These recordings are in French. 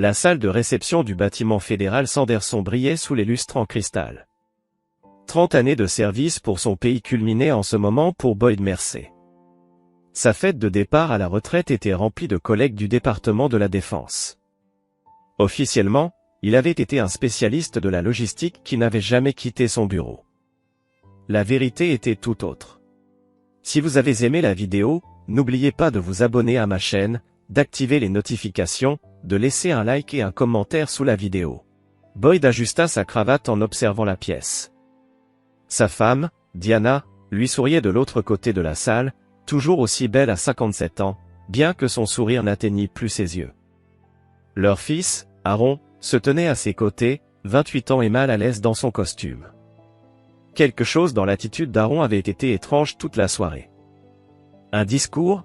La salle de réception du bâtiment fédéral Sanderson brillait sous les lustres en cristal. 30 années de service pour son pays culminaient en ce moment pour Boyd Mersey. Sa fête de départ à la retraite était remplie de collègues du département de la Défense. Officiellement, il avait été un spécialiste de la logistique qui n'avait jamais quitté son bureau. La vérité était tout autre. Si vous avez aimé la vidéo, n'oubliez pas de vous abonner à ma chaîne, d'activer les notifications, de laisser un like et un commentaire sous la vidéo. Boyd ajusta sa cravate en observant la pièce. Sa femme, Diana, lui souriait de l'autre côté de la salle, toujours aussi belle à 57 ans, bien que son sourire n'atteignît plus ses yeux. Leur fils, Aaron, se tenait à ses côtés, 28 ans et mal à l'aise dans son costume. Quelque chose dans l'attitude d'Aaron avait été étrange toute la soirée. Un discours,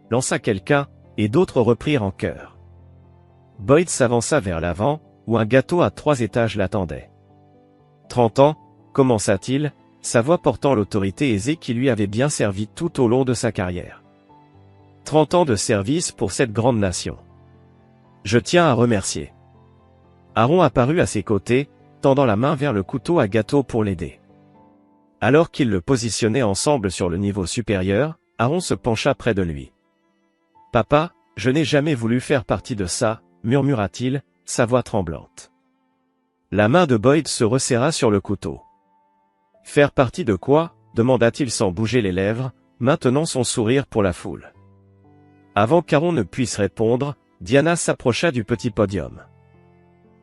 lança quelqu'un, et d'autres reprirent en chœur. Boyd s'avança vers l'avant, où un gâteau à 3 étages l'attendait. 30 ans, commença-t-il, sa voix portant l'autorité aisée qui lui avait bien servi tout au long de sa carrière. 30 ans de service pour cette grande nation. Je tiens à remercier. Aaron apparut à ses côtés, tendant la main vers le couteau à gâteau pour l'aider. Alors qu'ils le positionnaient ensemble sur le niveau supérieur, Aaron se pencha près de lui. « Papa, je n'ai jamais voulu faire partie de ça, » murmura-t-il, sa voix tremblante. La main de Boyd se resserra sur le couteau. « Faire partie de quoi ?» demanda-t-il sans bouger les lèvres, maintenant son sourire pour la foule. Avant qu'Aaron ne puisse répondre, Diana s'approcha du petit podium.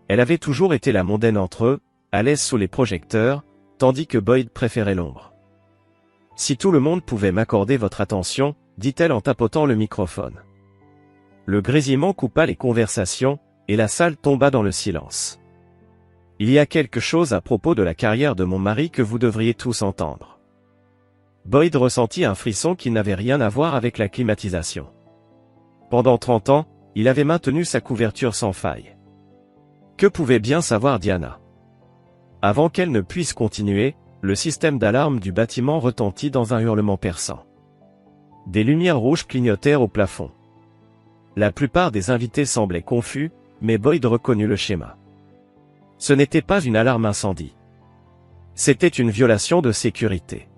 Elle avait toujours été la mondaine entre eux, à l'aise sous les projecteurs, tandis que Boyd préférait l'ombre. « Si tout le monde pouvait m'accorder votre attention, » dit-elle en tapotant le microphone. Le grésillement coupa les conversations, et la salle tomba dans le silence. « Il y a quelque chose à propos de la carrière de mon mari que vous devriez tous entendre. » Boyd ressentit un frisson qui n'avait rien à voir avec la climatisation. Pendant 30 ans, il avait maintenu sa couverture sans faille. Que pouvait bien savoir Diana? Avant qu'elle ne puisse continuer, le système d'alarme du bâtiment retentit dans un hurlement perçant. Des lumières rouges clignotèrent au plafond. La plupart des invités semblaient confus, mais Boyd reconnut le schéma. Ce n'était pas une alarme incendie. C'était une violation de sécurité.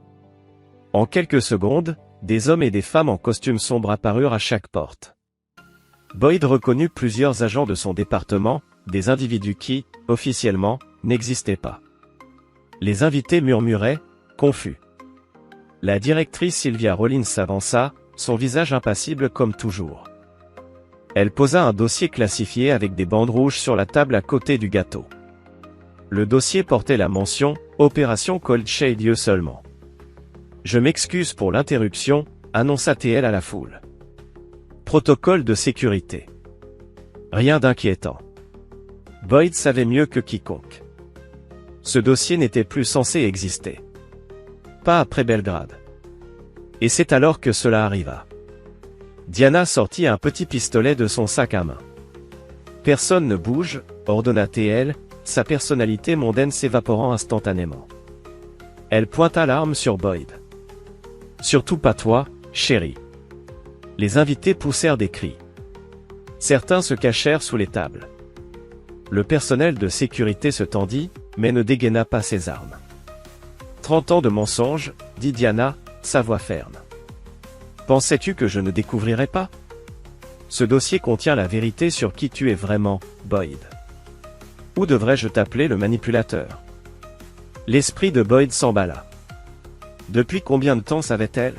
En quelques secondes, des hommes et des femmes en costume sombre apparurent à chaque porte. Boyd reconnut plusieurs agents de son département, des individus qui, officiellement, n'existaient pas. Les invités murmuraient, confus. La directrice Sylvia Rollins s'avança, son visage impassible comme toujours. Elle posa un dossier classifié avec des bandes rouges sur la table à côté du gâteau. Le dossier portait la mention « Opération Cold Shade » seulement. « Je m'excuse pour l'interruption », annonça-t-elle à la foule. Protocole de sécurité. Rien d'inquiétant. Boyd savait mieux que quiconque. Ce dossier n'était plus censé exister. Pas après Belgrade. Et c'est alors que cela arriva. Diana sortit un petit pistolet de son sac à main. Personne ne bouge, ordonna-t-elle, sa personnalité mondaine s'évaporant instantanément. Elle pointa l'arme sur Boyd. Surtout pas toi, chérie. Les invités poussèrent des cris. Certains se cachèrent sous les tables. Le personnel de sécurité se tendit, mais ne dégaina pas ses armes. 30 ans de mensonges, dit Diana, sa voix ferme. Pensais-tu que je ne découvrirais pas? Ce dossier contient la vérité sur qui tu es vraiment, Boyd. Ou devrais-je t'appeler le manipulateur? L'esprit de Boyd s'emballa. Depuis combien de temps savait-elle?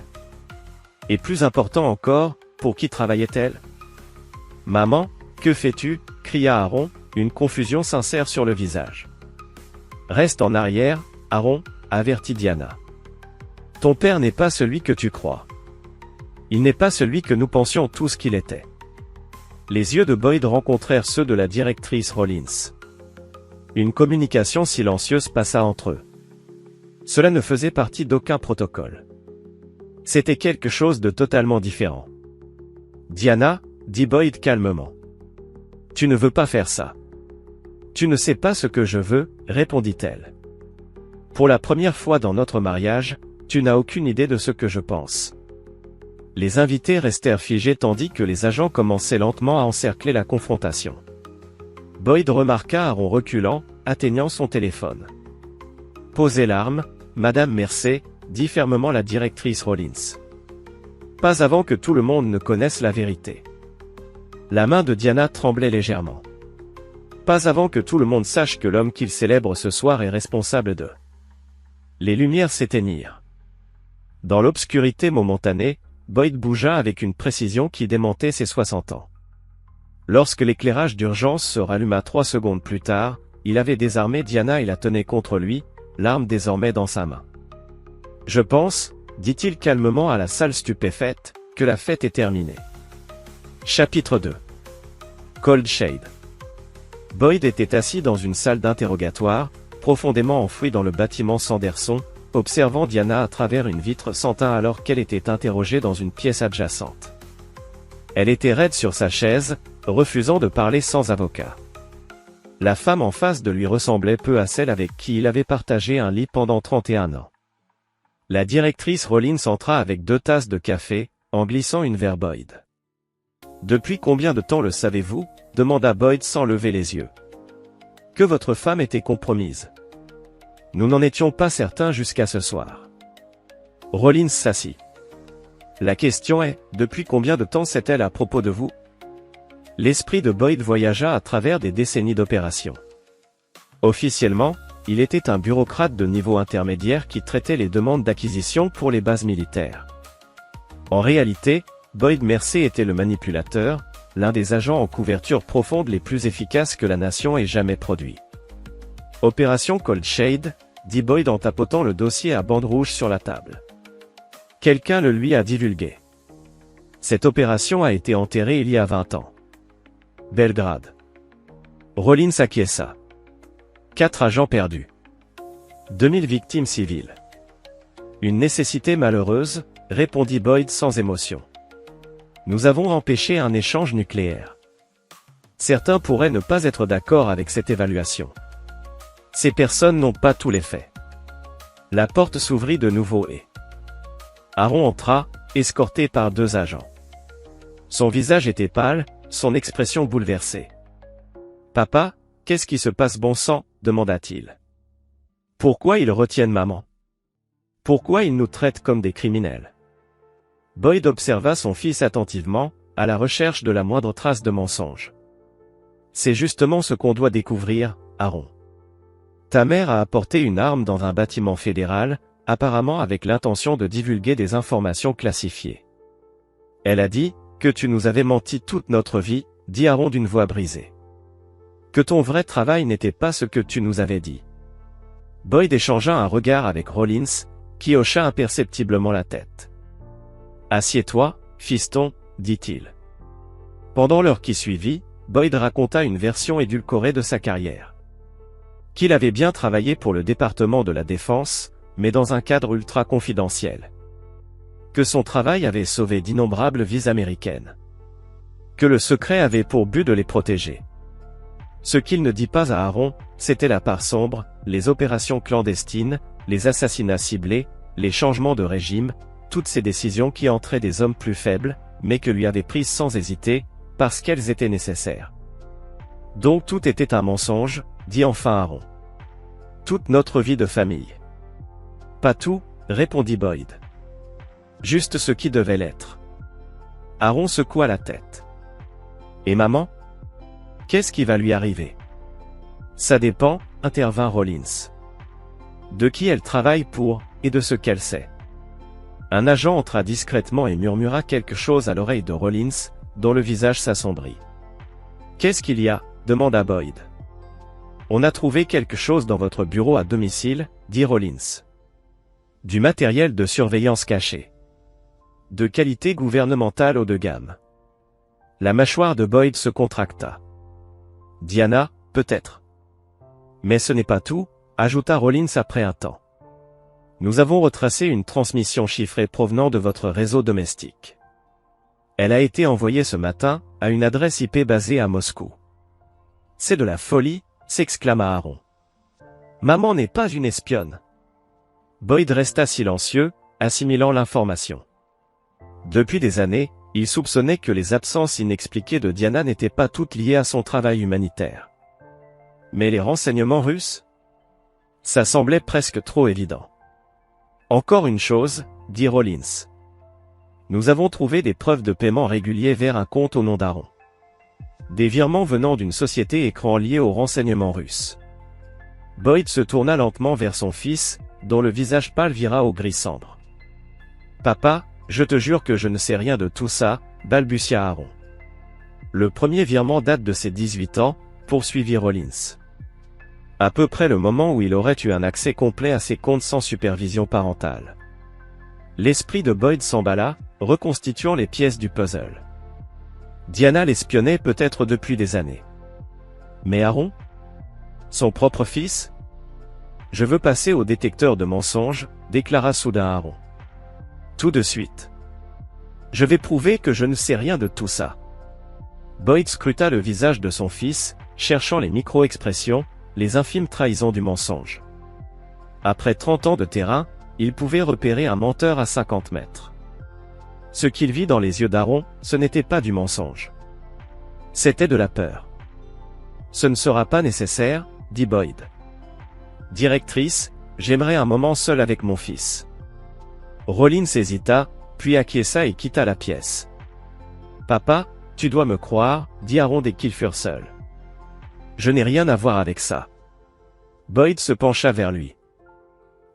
Et plus important encore, pour qui travaillait-elle? Maman, que fais-tu? Cria Aaron, une confusion sincère sur le visage. Reste en arrière, Aaron, avertit Diana. Ton père n'est pas celui que tu crois. Il n'est pas celui que nous pensions tous qu'il était. Les yeux de Boyd rencontrèrent ceux de la directrice Rollins. Une communication silencieuse passa entre eux. Cela ne faisait partie d'aucun protocole. C'était quelque chose de totalement différent. Diana, dit Boyd calmement. Tu ne veux pas faire ça. Tu ne sais pas ce que je veux, répondit-elle. Pour la première fois dans notre mariage, tu n'as aucune idée de ce que je pense. Les invités restèrent figés tandis que les agents commençaient lentement à encercler la confrontation. Boyd remarqua Aaron reculant, atteignant son téléphone. « Posez l'arme, Madame Mercer », dit fermement la directrice Rollins. « Pas avant que tout le monde ne connaisse la vérité. » La main de Diana tremblait légèrement. « Pas avant que tout le monde sache que l'homme qu'il célèbre ce soir est responsable de... » Les lumières s'éteignirent. Dans l'obscurité momentanée, Boyd bougea avec une précision qui démentait ses 60 ans. Lorsque l'éclairage d'urgence se ralluma 3 secondes plus tard, il avait désarmé Diana et la tenait contre lui, l'arme désormais dans sa main. « Je pense, dit-il calmement à la salle stupéfaite, que la fête est terminée. » Chapitre 2. Cold Shade. Boyd était assis dans une salle d'interrogatoire, profondément enfoui dans le bâtiment Sanderson, observant Diana à travers une vitre sans teint alors qu'elle était interrogée dans une pièce adjacente. Elle était raide sur sa chaise, refusant de parler sans avocat. La femme en face de lui ressemblait peu à celle avec qui il avait partagé un lit pendant 31 ans. La directrice Rollins entra avec 2 tasses de café, en glissant une vers Boyd. « Depuis combien de temps le savez-vous » demanda Boyd sans lever les yeux. « Que votre femme était compromise. » « Nous n'en étions pas certains jusqu'à ce soir. » Rollins s'assit. « La question est, depuis combien de temps sait-elle à propos de vous ?» L'esprit de Boyd voyagea à travers des décennies d'opérations. Officiellement, il était un bureaucrate de niveau intermédiaire qui traitait les demandes d'acquisition pour les bases militaires. En réalité, Boyd Mercer était le manipulateur, l'un des agents en couverture profonde les plus efficaces que la nation ait jamais produit. Opération Cold Shade, dit Boyd en tapotant le dossier à bande rouge sur la table. Quelqu'un le lui a divulgué. Cette opération a été enterrée il y a 20 ans. Belgrade. Rollins acquiesça. 4 agents perdus. 2000 victimes civiles. Une nécessité malheureuse, répondit Boyd sans émotion. Nous avons empêché un échange nucléaire. Certains pourraient ne pas être d'accord avec cette évaluation. Ces personnes n'ont pas tous les faits. La porte s'ouvrit de nouveau et Aaron entra, escorté par 2 agents. Son visage était pâle, son expression bouleversée. « Papa, qu'est-ce qui se passe bon sang ?» demanda-t-il. « Pourquoi ils retiennent maman? Pourquoi ils nous traitent comme des criminels ?» Boyd observa son fils attentivement, à la recherche de la moindre trace de mensonge. « C'est justement ce qu'on doit découvrir, Aaron. Ta mère a apporté une arme dans un bâtiment fédéral, apparemment avec l'intention de divulguer des informations classifiées. Elle a dit que tu nous avais menti toute notre vie, dit Aaron d'une voix brisée. Que ton vrai travail n'était pas ce que tu nous avais dit. » Boyd échangea un regard avec Rollins, qui hocha imperceptiblement la tête. « Assieds-toi, fiston, dit-il. » Pendant l'heure qui suivit, Boyd raconta une version édulcorée de sa carrière. Qu'il avait bien travaillé pour le département de la Défense, mais dans un cadre ultra confidentiel. Que son travail avait sauvé d'innombrables vies américaines. Que le secret avait pour but de les protéger. Ce qu'il ne dit pas à Aaron, c'était la part sombre, les opérations clandestines, les assassinats ciblés, les changements de régime, toutes ces décisions qui entraient des hommes plus faibles, mais que lui avait prises sans hésiter, parce qu'elles étaient nécessaires. Donc tout était un mensonge, dit enfin Aaron. Toute notre vie de famille. Pas tout, répondit Boyd. Juste ce qui devait l'être. Aaron secoua la tête. Et maman? Qu'est-ce qui va lui arriver? Ça dépend, intervint Rollins. De qui elle travaille pour, et de ce qu'elle sait. Un agent entra discrètement et murmura quelque chose à l'oreille de Rollins, dont le visage s'assombrit. Qu'est-ce qu'il y a? Demanda Boyd. On a trouvé quelque chose dans votre bureau à domicile, dit Rollins. Du matériel de surveillance caché. De qualité gouvernementale haut de gamme. La mâchoire de Boyd se contracta. Diana, peut-être. Mais ce n'est pas tout, ajouta Rollins après un temps. Nous avons retracé une transmission chiffrée provenant de votre réseau domestique. Elle a été envoyée ce matin, à une adresse IP basée à Moscou. C'est de la folie, s'exclama Aaron. Maman n'est pas une espionne. Boyd resta silencieux, assimilant l'information. Depuis des années, il soupçonnait que les absences inexpliquées de Diana n'étaient pas toutes liées à son travail humanitaire. Mais les renseignements russes? Ça semblait presque trop évident. Encore une chose, dit Rollins. Nous avons trouvé des preuves de paiement réguliers vers un compte au nom d'Aaron. Des virements venant d'une société écran liée aux renseignements russes. Boyd se tourna lentement vers son fils, dont le visage pâle vira au gris cendre. « Papa, je te jure que je ne sais rien de tout ça, » balbutia Aaron. « Le premier virement date de ses 18 ans, » poursuivit Rollins. À peu près le moment où il aurait eu un accès complet à ses comptes sans supervision parentale. L'esprit de Boyd s'emballa, reconstituant les pièces du puzzle. Diana l'espionnait peut-être depuis des années. Mais Aaron? Son propre fils? Je veux passer au détecteur de mensonges, déclara soudain Aaron. Tout de suite. Je vais prouver que je ne sais rien de tout ça. Boyd scruta le visage de son fils, cherchant les micro-expressions, les infimes trahisons du mensonge. Après 30 ans de terrain, il pouvait repérer un menteur à 50 mètres. Ce qu'il vit dans les yeux d'Aaron, ce n'était pas du mensonge. C'était de la peur. Ce ne sera pas nécessaire, dit Boyd. Directrice, j'aimerais un moment seul avec mon fils. Rollins hésita, puis acquiesça et quitta la pièce. Papa, tu dois me croire, dit Aaron dès qu'ils furent seuls. Je n'ai rien à voir avec ça. Boyd se pencha vers lui.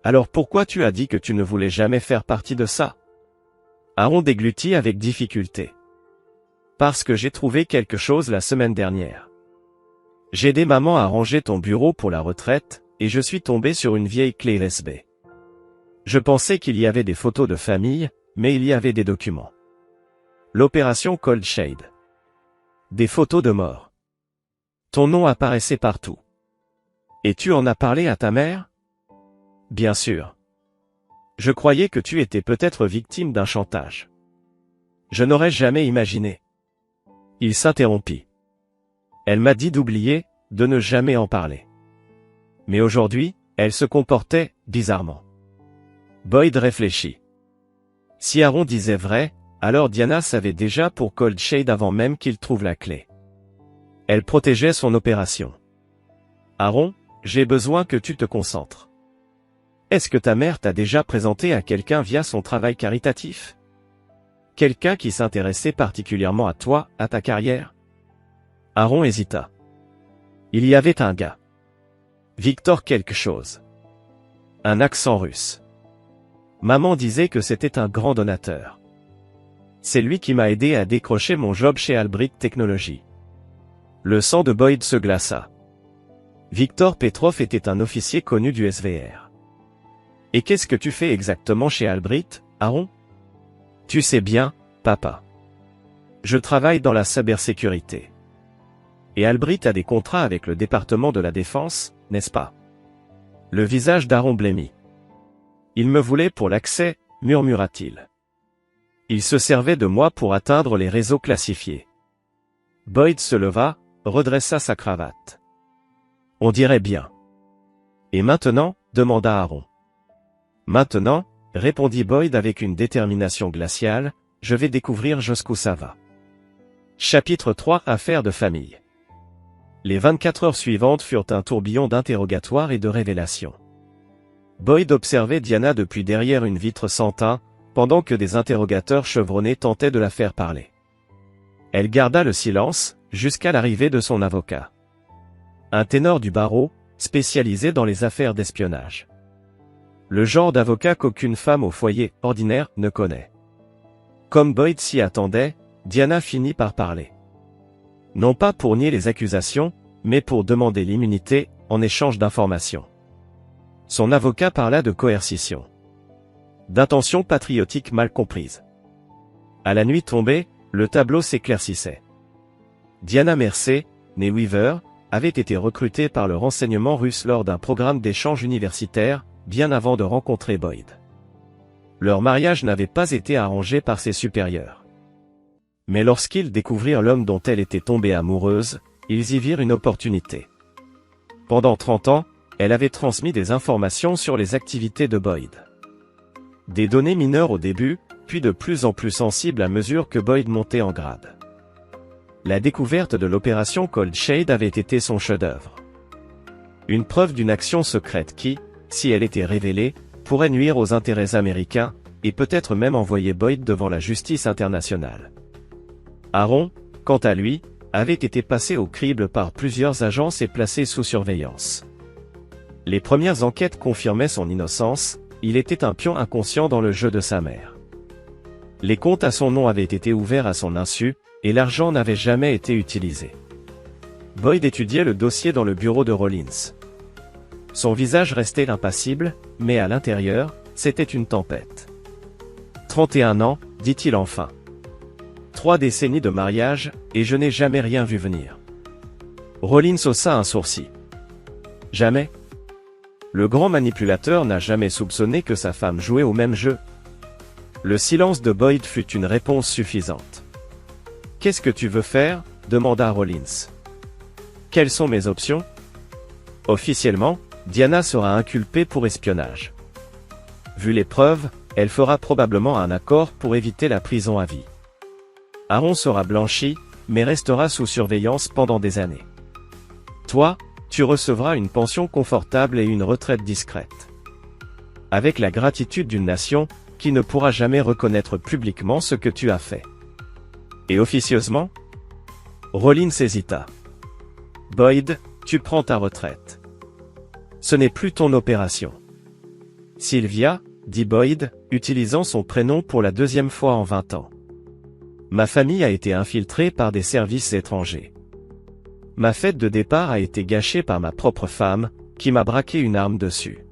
Alors pourquoi tu as dit que tu ne voulais jamais faire partie de ça? Aaron déglutit avec difficulté. Parce que j'ai trouvé quelque chose la semaine dernière. J'ai aidé maman à ranger ton bureau pour la retraite, et je suis tombé sur une vieille clé USB. Je pensais qu'il y avait des photos de famille, mais il y avait des documents. L'opération Cold Shade. Des photos de mort. Ton nom apparaissait partout. Et tu en as parlé à ta mère? Bien sûr. Je croyais que tu étais peut-être victime d'un chantage. Je n'aurais jamais imaginé. Il s'interrompit. Elle m'a dit d'oublier, de ne jamais en parler. Mais aujourd'hui, elle se comportait bizarrement. Boyd réfléchit. Si Aaron disait vrai, alors Diana savait déjà pour Cold Shade avant même qu'il trouve la clé. Elle protégeait son opération. Aaron, j'ai besoin que tu te concentres. Est-ce que ta mère t'a déjà présenté à quelqu'un via son travail caritatif? Quelqu'un qui s'intéressait particulièrement à toi, à ta carrière? Aaron hésita. Il y avait un gars. Victor quelque chose. Un accent russe. Maman disait que c'était un grand donateur. C'est lui qui m'a aidé à décrocher mon job chez Albrit Technologies. Le sang de Boyd se glaça. Victor Petrov était un officier connu du SVR. Et qu'est-ce que tu fais exactement chez Albrit, Aaron? Tu sais bien, papa. Je travaille dans la cybersécurité. Et Albrit a des contrats avec le département de la Défense, n'est-ce pas? Le visage d'Aaron blêmit. Il me voulait pour l'accès, murmura-t-il. Il se servait de moi pour atteindre les réseaux classifiés. Boyd se leva, redressa sa cravate. On dirait bien. Et maintenant, demanda Aaron. Maintenant, répondit Boyd avec une détermination glaciale, je vais découvrir jusqu'où ça va. Chapitre 3 Affaires de famille. Les 24 heures suivantes furent un tourbillon d'interrogatoires et de révélations. Boyd observait Diana depuis derrière une vitre sans teint, pendant que des interrogateurs chevronnés tentaient de la faire parler. Elle garda le silence, jusqu'à l'arrivée de son avocat. Un ténor du barreau, spécialisé dans les affaires d'espionnage. Le genre d'avocat qu'aucune femme au foyer ordinaire ne connaît. Comme Boyd s'y attendait, Diana finit par parler. Non pas pour nier les accusations, mais pour demander l'immunité, en échange d'informations. Son avocat parla de coercition. D'intention patriotique mal comprise. À la nuit tombée, le tableau s'éclaircissait. Diana Mercer, née Weaver, avait été recrutée par le renseignement russe lors d'un programme d'échange universitaire, bien avant de rencontrer Boyd. Leur mariage n'avait pas été arrangé par ses supérieurs. Mais lorsqu'ils découvrirent l'homme dont elle était tombée amoureuse, ils y virent une opportunité. Pendant 30 ans, elle avait transmis des informations sur les activités de Boyd. Des données mineures au début, puis de plus en plus sensible à mesure que Boyd montait en grade. La découverte de l'opération Cold Shade avait été son chef-d'œuvre. Une preuve d'une action secrète qui, si elle était révélée, pourrait nuire aux intérêts américains, et peut-être même envoyer Boyd devant la justice internationale. Aaron, quant à lui, avait été passé au crible par plusieurs agences et placé sous surveillance. Les premières enquêtes confirmaient son innocence, il était un pion inconscient dans le jeu de sa mère. Les comptes à son nom avaient été ouverts à son insu, et l'argent n'avait jamais été utilisé. Boyd étudiait le dossier dans le bureau de Rollins. Son visage restait impassible, mais à l'intérieur, c'était une tempête. 31 ans, dit-il enfin. 3 décennies de mariage, et je n'ai jamais rien vu venir. Rollins haussa un sourcil. Jamais? Le grand manipulateur n'a jamais soupçonné que sa femme jouait au même jeu. Le silence de Boyd fut une réponse suffisante. « Qu'est-ce que tu veux faire ?» demanda Rollins. « Quelles sont mes options ?» Officiellement, Diana sera inculpée pour espionnage. Vu les preuves, elle fera probablement un accord pour éviter la prison à vie. Aaron sera blanchi, mais restera sous surveillance pendant des années. Toi, tu recevras une pension confortable et une retraite discrète. Avec la gratitude d'une nation, qui ne pourra jamais reconnaître publiquement ce que tu as fait. Et officieusement? Rollins hésita. Boyd, tu prends ta retraite. Ce n'est plus ton opération. Sylvia, dit Boyd, utilisant son prénom pour la 2e fois en 20 ans. Ma famille a été infiltrée par des services étrangers. Ma fête de départ a été gâchée par ma propre femme, qui m'a braqué une arme dessus.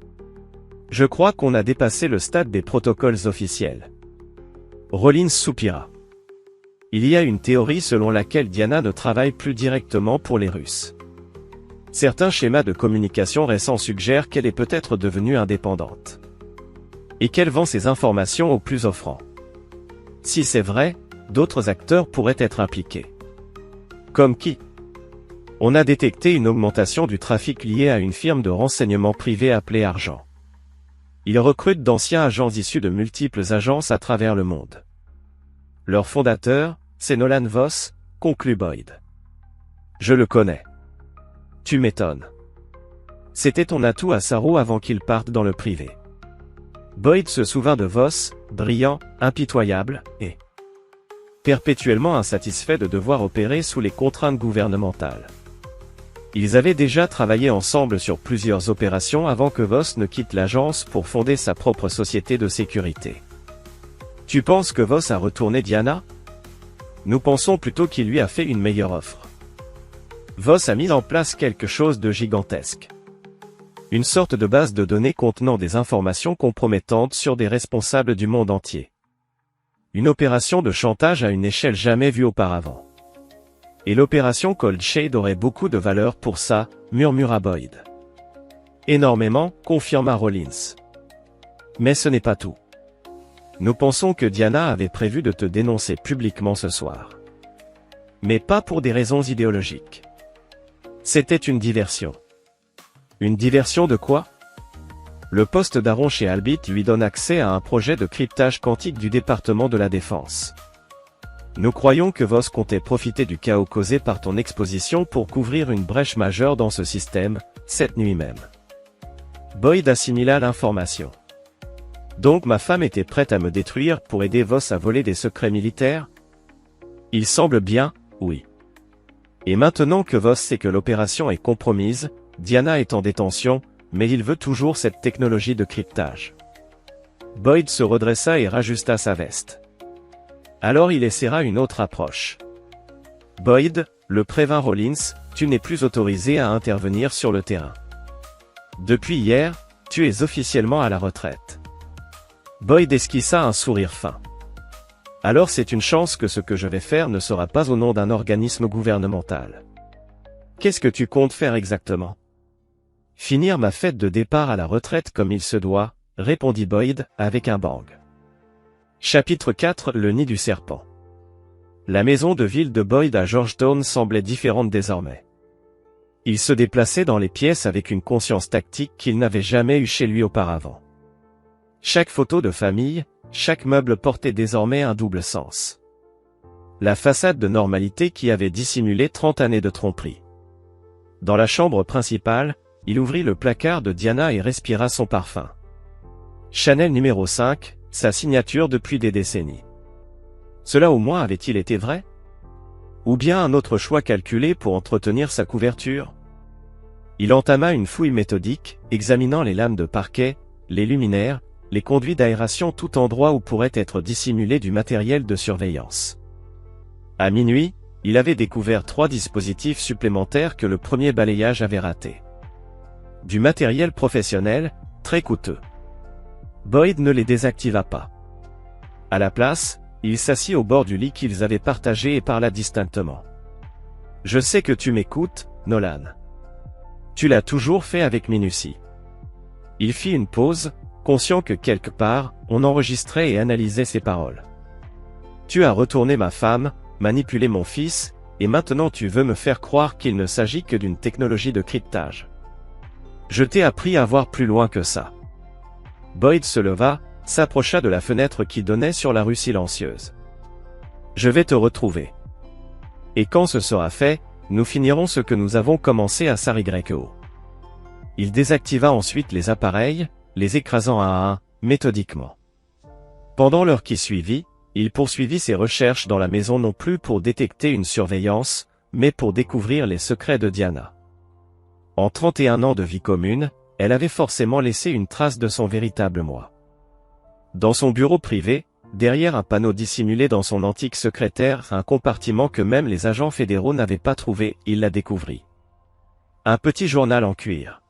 Je crois qu'on a dépassé le stade des protocoles officiels. Rollins soupira. Il y a une théorie selon laquelle Diana ne travaille plus directement pour les Russes. Certains schémas de communication récents suggèrent qu'elle est peut-être devenue indépendante. Et qu'elle vend ses informations aux plus offrants. Si c'est vrai, d'autres acteurs pourraient être impliqués. Comme qui? On a détecté une augmentation du trafic lié à une firme de renseignement privée appelée Argent. Ils recrutent d'anciens agents issus de multiples agences à travers le monde. Leur fondateur, c'est Nolan Voss, conclut Boyd. Je le connais. Tu m'étonnes. C'était ton atout à Sarro avant qu'il parte dans le privé. Boyd se souvint de Voss, brillant, impitoyable, et perpétuellement insatisfait de devoir opérer sous les contraintes gouvernementales. Ils avaient déjà travaillé ensemble sur plusieurs opérations avant que Voss ne quitte l'agence pour fonder sa propre société de sécurité. Tu penses que Voss a retourné Diana? Nous pensons plutôt qu'il lui a fait une meilleure offre. Voss a mis en place quelque chose de gigantesque. Une sorte de base de données contenant des informations compromettantes sur des responsables du monde entier. Une opération de chantage à une échelle jamais vue auparavant. Et l'opération Cold Shade aurait beaucoup de valeur pour ça, murmura Boyd. Énormément, confirma Rollins. Mais ce n'est pas tout. Nous pensons que Diana avait prévu de te dénoncer publiquement ce soir. Mais pas pour des raisons idéologiques. C'était une diversion. Une diversion de quoi? Le poste d'Aaron chez Albit lui donne accès à un projet de cryptage quantique du département de la Défense. Nous croyons que Voss comptait profiter du chaos causé par ton exposition pour couvrir une brèche majeure dans ce système, cette nuit même. Boyd assimila l'information. Donc ma femme était prête à me détruire pour aider Voss à voler des secrets militaires? Il semble bien, oui. Et maintenant que Voss sait que l'opération est compromise, Diana est en détention, mais il veut toujours cette technologie de cryptage. Boyd se redressa et rajusta sa veste. Alors il essaiera une autre approche. Boyd, le prévint Rollins, tu n'es plus autorisé à intervenir sur le terrain. Depuis hier, tu es officiellement à la retraite. Boyd esquissa un sourire fin. Alors c'est une chance que ce que je vais faire ne sera pas au nom d'un organisme gouvernemental. Qu'est-ce que tu comptes faire exactement? Finir ma fête de départ à la retraite comme il se doit, répondit Boyd, avec un bang. Chapitre 4 Le nid du serpent. La maison de ville de Boyd à Georgetown semblait différente désormais. Il se déplaçait dans les pièces avec une conscience tactique qu'il n'avait jamais eue chez lui auparavant. Chaque photo de famille, chaque meuble portait désormais un double sens. La façade de normalité qui avait dissimulé 30 années de tromperie. Dans la chambre principale, il ouvrit le placard de Diana et respira son parfum. Chanel numéro 5, sa signature depuis des décennies. Cela au moins avait-il été vrai? Ou bien un autre choix calculé pour entretenir sa couverture? Il entama une fouille méthodique, examinant les lames de parquet, les luminaires, les conduits d'aération, tout endroit où pourrait être dissimulé du matériel de surveillance. À minuit, il avait découvert 3 dispositifs supplémentaires que le premier balayage avait ratés. Du matériel professionnel, très coûteux. Boyd ne les désactiva pas. À la place, il s'assit au bord du lit qu'ils avaient partagé et parla distinctement. « Je sais que tu m'écoutes, Nolan. Tu l'as toujours fait avec minutie. » Il fit une pause, conscient que quelque part, on enregistrait et analysait ses paroles. « Tu as retourné ma femme, manipulé mon fils, et maintenant tu veux me faire croire qu'il ne s'agit que d'une technologie de cryptage. Je t'ai appris à voir plus loin que ça. » Boyd se leva, s'approcha de la fenêtre qui donnait sur la rue silencieuse. « Je vais te retrouver. Et quand ce sera fait, nous finirons ce que nous avons commencé à Sarigreco. » Il désactiva ensuite les appareils, les écrasant un à un, méthodiquement. Pendant l'heure qui suivit, il poursuivit ses recherches dans la maison non plus pour détecter une surveillance, mais pour découvrir les secrets de Diana. En 31 ans de vie commune, elle avait forcément laissé une trace de son véritable moi. Dans son bureau privé, derrière un panneau dissimulé dans son antique secrétaire, un compartiment que même les agents fédéraux n'avaient pas trouvé, il la découvrit. Un petit journal en cuir.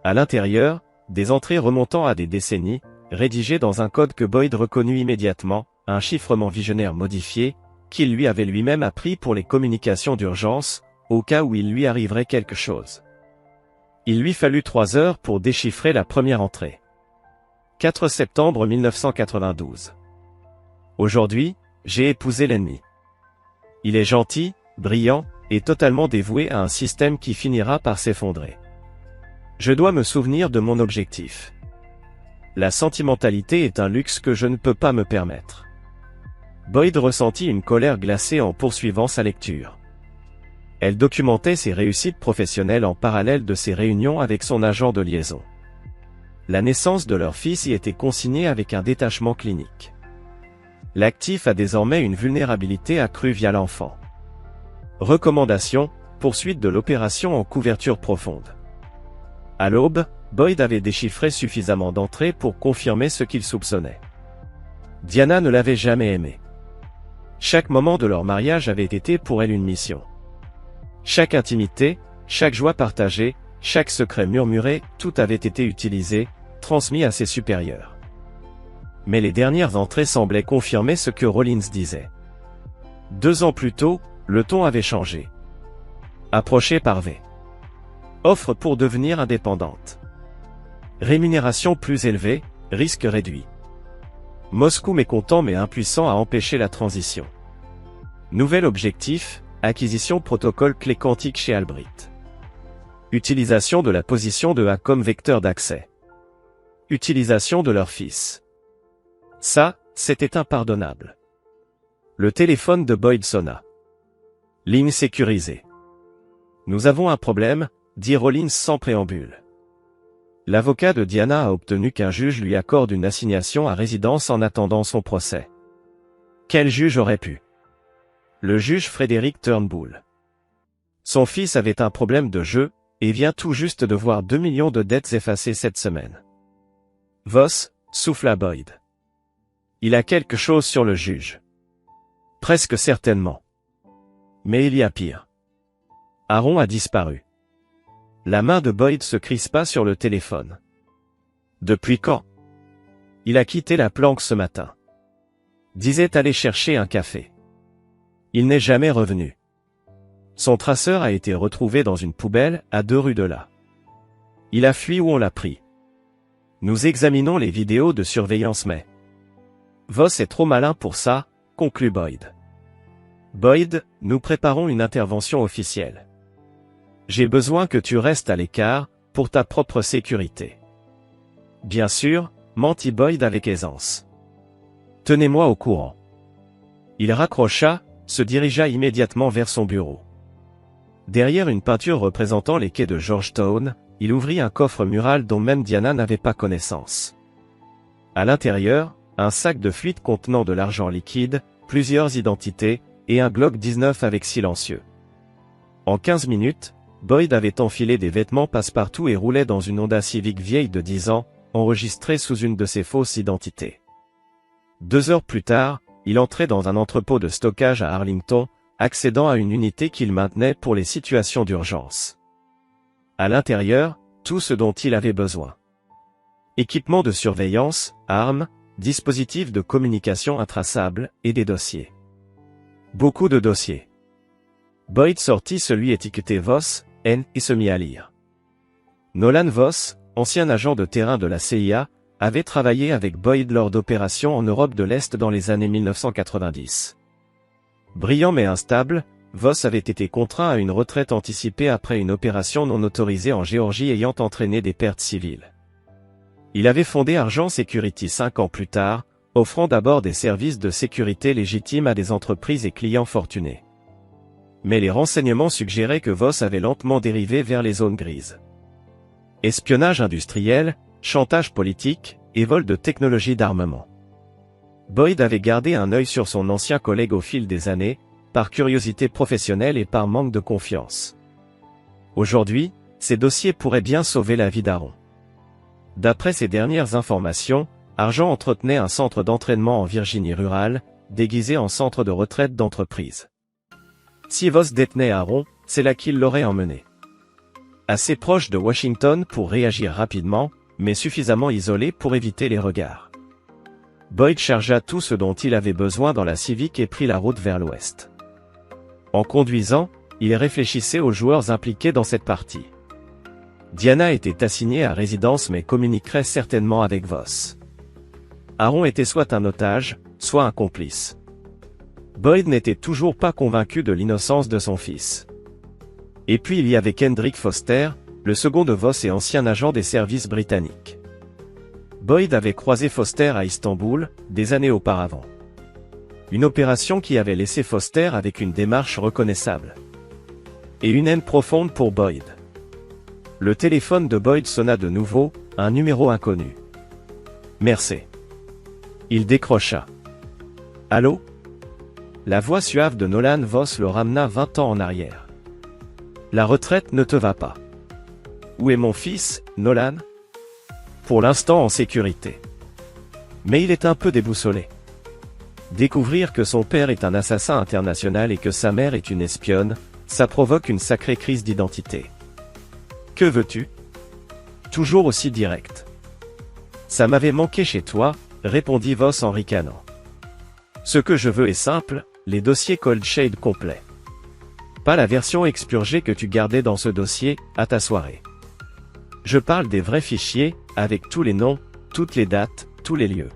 À l'intérieur, des entrées remontant à des décennies, rédigées dans un code que Boyd reconnut immédiatement, un chiffrement visionnaire modifié, qu'il lui avait lui-même appris pour les communications d'urgence, au cas où il lui arriverait quelque chose. Il lui fallut 3 heures pour déchiffrer la première entrée. 4 septembre 1992. Aujourd'hui, j'ai épousé l'ennemi. Il est gentil, brillant, et totalement dévoué à un système qui finira par s'effondrer. Je dois me souvenir de mon objectif. La sentimentalité est un luxe que je ne peux pas me permettre. Boyd ressentit une colère glacée en poursuivant sa lecture. Elle documentait ses réussites professionnelles en parallèle de ses réunions avec son agent de liaison. La naissance de leur fils y était consignée avec un détachement clinique. L'actif a désormais une vulnérabilité accrue via l'enfant. Recommandation, poursuite de l'opération en couverture profonde. À l'aube, Boyd avait déchiffré suffisamment d'entrées pour confirmer ce qu'il soupçonnait. Diana ne l'avait jamais aimé. Chaque moment de leur mariage avait été pour elle une mission. Chaque intimité, chaque joie partagée, chaque secret murmuré, tout avait été utilisé, transmis à ses supérieurs. Mais les dernières entrées semblaient confirmer ce que Rollins disait. 2 ans plus tôt, le ton avait changé. Approché par V. Offre pour devenir indépendante. Rémunération plus élevée, risque réduit. Moscou mécontent mais impuissant à empêcher la transition. Nouvel objectif, acquisition protocole clé quantique chez Albrit. Utilisation de la position de A comme vecteur d'accès. Utilisation de leur fils. Ça, c'était impardonnable. Le téléphone de Boyd sonna. Ligne sécurisée. Nous avons un problème, dit Rollins sans préambule. L'avocat de Diana a obtenu qu'un juge lui accorde une assignation à résidence en attendant son procès. Quel juge aurait pu? Le juge Frédéric Turnbull. Son fils avait un problème de jeu, et vient tout juste de voir 2 millions de dettes effacées cette semaine. Voss, souffla Boyd. Il a quelque chose sur le juge. Presque certainement. Mais il y a pire. Aaron a disparu. La main de Boyd se crispa sur le téléphone. Depuis quand? Il a quitté la planque ce matin. Disait aller chercher un café. Il n'est jamais revenu. Son traceur a été retrouvé dans une poubelle, à 2 rues de là. Il a fui où on l'a pris. Nous examinons les vidéos de surveillance mais... Voss est trop malin pour ça, conclut Boyd. Boyd, nous préparons une intervention officielle. J'ai besoin que tu restes à l'écart, pour ta propre sécurité. Bien sûr, mentit Boyd avec aisance. Tenez-moi au courant. Il raccrocha, se dirigea immédiatement vers son bureau. Derrière une peinture représentant les quais de Georgetown, il ouvrit un coffre mural dont même Diana n'avait pas connaissance. À l'intérieur, un sac de fluide contenant de l'argent liquide, plusieurs identités, et un Glock 19 avec silencieux. En 15 minutes, Boyd avait enfilé des vêtements passe-partout et roulait dans une Honda Civic vieille de 10 ans, enregistrée sous une de ses fausses identités. 2 heures plus tard, il entrait dans un entrepôt de stockage à Arlington, accédant à une unité qu'il maintenait pour les situations d'urgence. À l'intérieur, tout ce dont il avait besoin. Équipement de surveillance, armes, dispositifs de communication intraçables et des dossiers. Beaucoup de dossiers. Boyd sortit celui étiqueté Voss, N, et se mit à lire. Nolan Voss, ancien agent de terrain de la CIA, avait travaillé avec Boyd lors d'opérations en Europe de l'Est dans les années 1990. Brillant mais instable, Voss avait été contraint à une retraite anticipée après une opération non autorisée en Géorgie ayant entraîné des pertes civiles. Il avait fondé Argent Security 5 ans plus tard, offrant d'abord des services de sécurité légitimes à des entreprises et clients fortunés. Mais les renseignements suggéraient que Voss avait lentement dérivé vers les zones grises. Espionnage industriel, chantage politique, et vol de technologies d'armement. Boyd avait gardé un œil sur son ancien collègue au fil des années, par curiosité professionnelle et par manque de confiance. Aujourd'hui, ces dossiers pourraient bien sauver la vie d'Aaron. D'après ses dernières informations, Argent entretenait un centre d'entraînement en Virginie rurale, déguisé en centre de retraite d'entreprise. Si Voss détenait Aaron, c'est là qu'il l'aurait emmené. Assez proche de Washington pour réagir rapidement, mais suffisamment isolé pour éviter les regards. Boyd chargea tout ce dont il avait besoin dans la Civic et prit la route vers l'ouest. En conduisant, il réfléchissait aux joueurs impliqués dans cette partie. Diana était assignée à résidence mais communiquerait certainement avec Voss. Aaron était soit un otage, soit un complice. Boyd n'était toujours pas convaincu de l'innocence de son fils. Et puis il y avait Kendrick Foster, le second de Voss et ancien agent des services britanniques. Boyd avait croisé Foster à Istanbul, des années auparavant. Une opération qui avait laissé Foster avec une démarche reconnaissable. Et une haine profonde pour Boyd. Le téléphone de Boyd sonna de nouveau, un numéro inconnu. Merci. Il décrocha. Allô? La voix suave de Nolan Voss le ramena 20 ans en arrière. La retraite ne te va pas. Où est mon fils, Nolan? Pour l'instant en sécurité. Mais il est un peu déboussolé. Découvrir que son père est un assassin international et que sa mère est une espionne, ça provoque une sacrée crise d'identité. Que veux-tu? Toujours aussi direct. Ça m'avait manqué chez toi, répondit Voss en ricanant. Ce que je veux est simple, les dossiers Cold Shade complets. Pas la version expurgée que tu gardais dans ce dossier, à ta soirée. Je parle des vrais fichiers, avec tous les noms, toutes les dates, tous les lieux.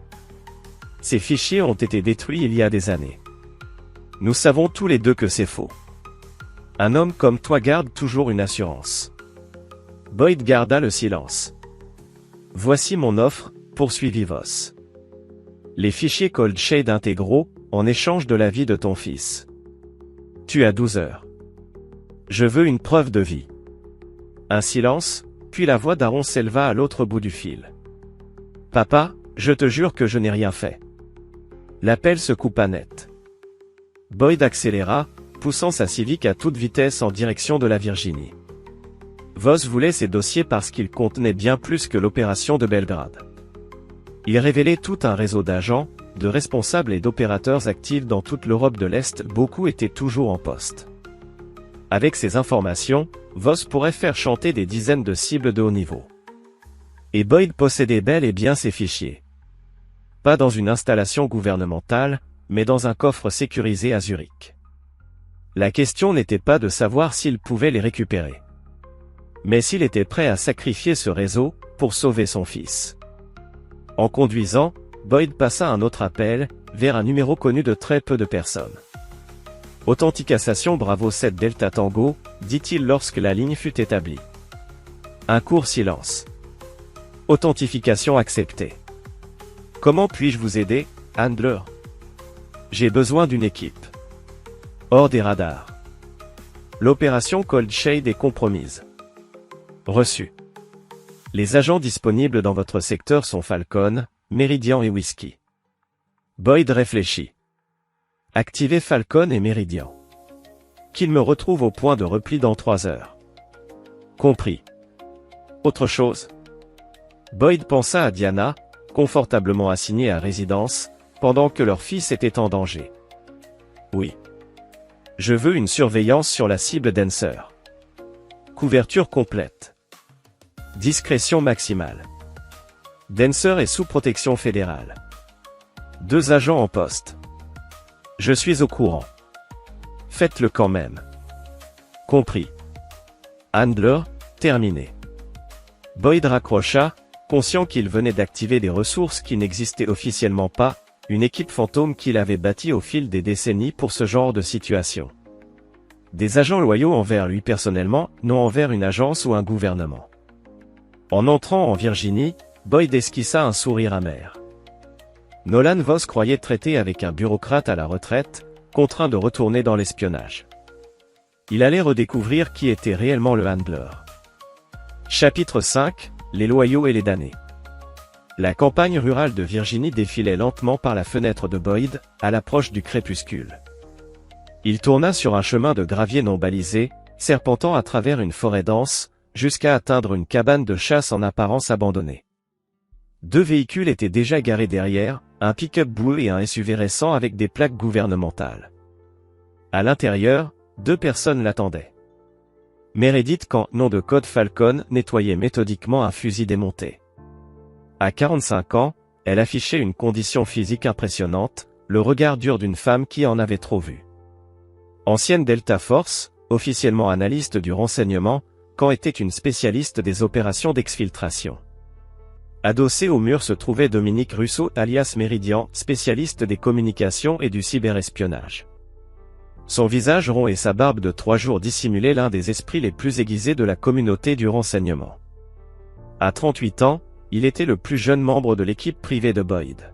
Ces fichiers ont été détruits il y a des années. Nous savons tous les deux que c'est faux. Un homme comme toi garde toujours une assurance. Boyd garda le silence. Voici mon offre, poursuivit Voss. Les fichiers Cold Shade intégraux, en échange de la vie de ton fils. Tu as 12 heures. Je veux une preuve de vie. Un silence, puis la voix d'Aaron s'éleva à l'autre bout du fil. Papa, je te jure que je n'ai rien fait. L'appel se coupa net. Boyd accéléra, poussant sa Civic à toute vitesse en direction de la Virginie. Voss voulait ces dossiers parce qu'ils contenaient bien plus que l'opération de Belgrade. Il révélait tout un réseau d'agents, de responsables et d'opérateurs actifs dans toute l'Europe de l'Est, beaucoup étaient toujours en poste. Avec ces informations, Voss pourrait faire chanter des dizaines de cibles de haut niveau. Et Boyd possédait bel et bien ces fichiers. Pas dans une installation gouvernementale, mais dans un coffre sécurisé à Zurich. La question n'était pas de savoir s'il pouvait les récupérer. Mais s'il était prêt à sacrifier ce réseau, pour sauver son fils. En conduisant, Boyd passa un autre appel, vers un numéro connu de très peu de personnes. Authentication Bravo 7 Delta Tango, dit-il lorsque la ligne fut établie. Un court silence. Authentification acceptée. Comment puis-je vous aider, Handler. J'ai besoin d'une équipe. Hors des radars. L'opération Cold Shade est compromise. Reçu. Les agents disponibles dans votre secteur sont Falcon, Meridian et Whiskey. Boyd réfléchit. Activez Falcon et Meridian. Qu'ils me retrouvent au point de repli dans 3 heures. Compris. Autre chose. Boyd pensa à Diana, confortablement assignée à résidence, pendant que leur fils était en danger. Oui. Je veux une surveillance sur la cible Dancer. Couverture complète. Discrétion maximale. Dancer est sous protection fédérale. 2 agents en poste. Je suis au courant. Faites-le quand même. Compris. Handler, terminé. Boyd raccrocha, conscient qu'il venait d'activer des ressources qui n'existaient officiellement pas, une équipe fantôme qu'il avait bâtie au fil des décennies pour ce genre de situation. Des agents loyaux envers lui personnellement, non envers une agence ou un gouvernement. En entrant en Virginie, Boyd esquissa un sourire amer. Nolan Voss croyait traiter avec un bureaucrate à la retraite, contraint de retourner dans l'espionnage. Il allait redécouvrir qui était réellement le Handler. Chapitre 5, les loyaux et les damnés. La campagne rurale de Virginie défilait lentement par la fenêtre de Boyd, à l'approche du crépuscule. Il tourna sur un chemin de gravier non balisé, serpentant à travers une forêt dense, jusqu'à atteindre une cabane de chasse en apparence abandonnée. 2 véhicules étaient déjà garés derrière, un pick-up bleu et un SUV récent avec des plaques gouvernementales. À l'intérieur, 2 personnes l'attendaient. Meredith Camp, nom de code Falcon, nettoyait méthodiquement un fusil démonté. À 45 ans, elle affichait une condition physique impressionnante, le regard dur d'une femme qui en avait trop vu. Ancienne Delta Force, officiellement analyste du renseignement, Camp était une spécialiste des opérations d'exfiltration. Adossé au mur se trouvait Dominique Russo alias Meridian, spécialiste des communications et du cyberespionnage. Son visage rond et sa barbe de 3 jours dissimulaient l'un des esprits les plus aiguisés de la communauté du renseignement. À 38 ans, il était le plus jeune membre de l'équipe privée de Boyd.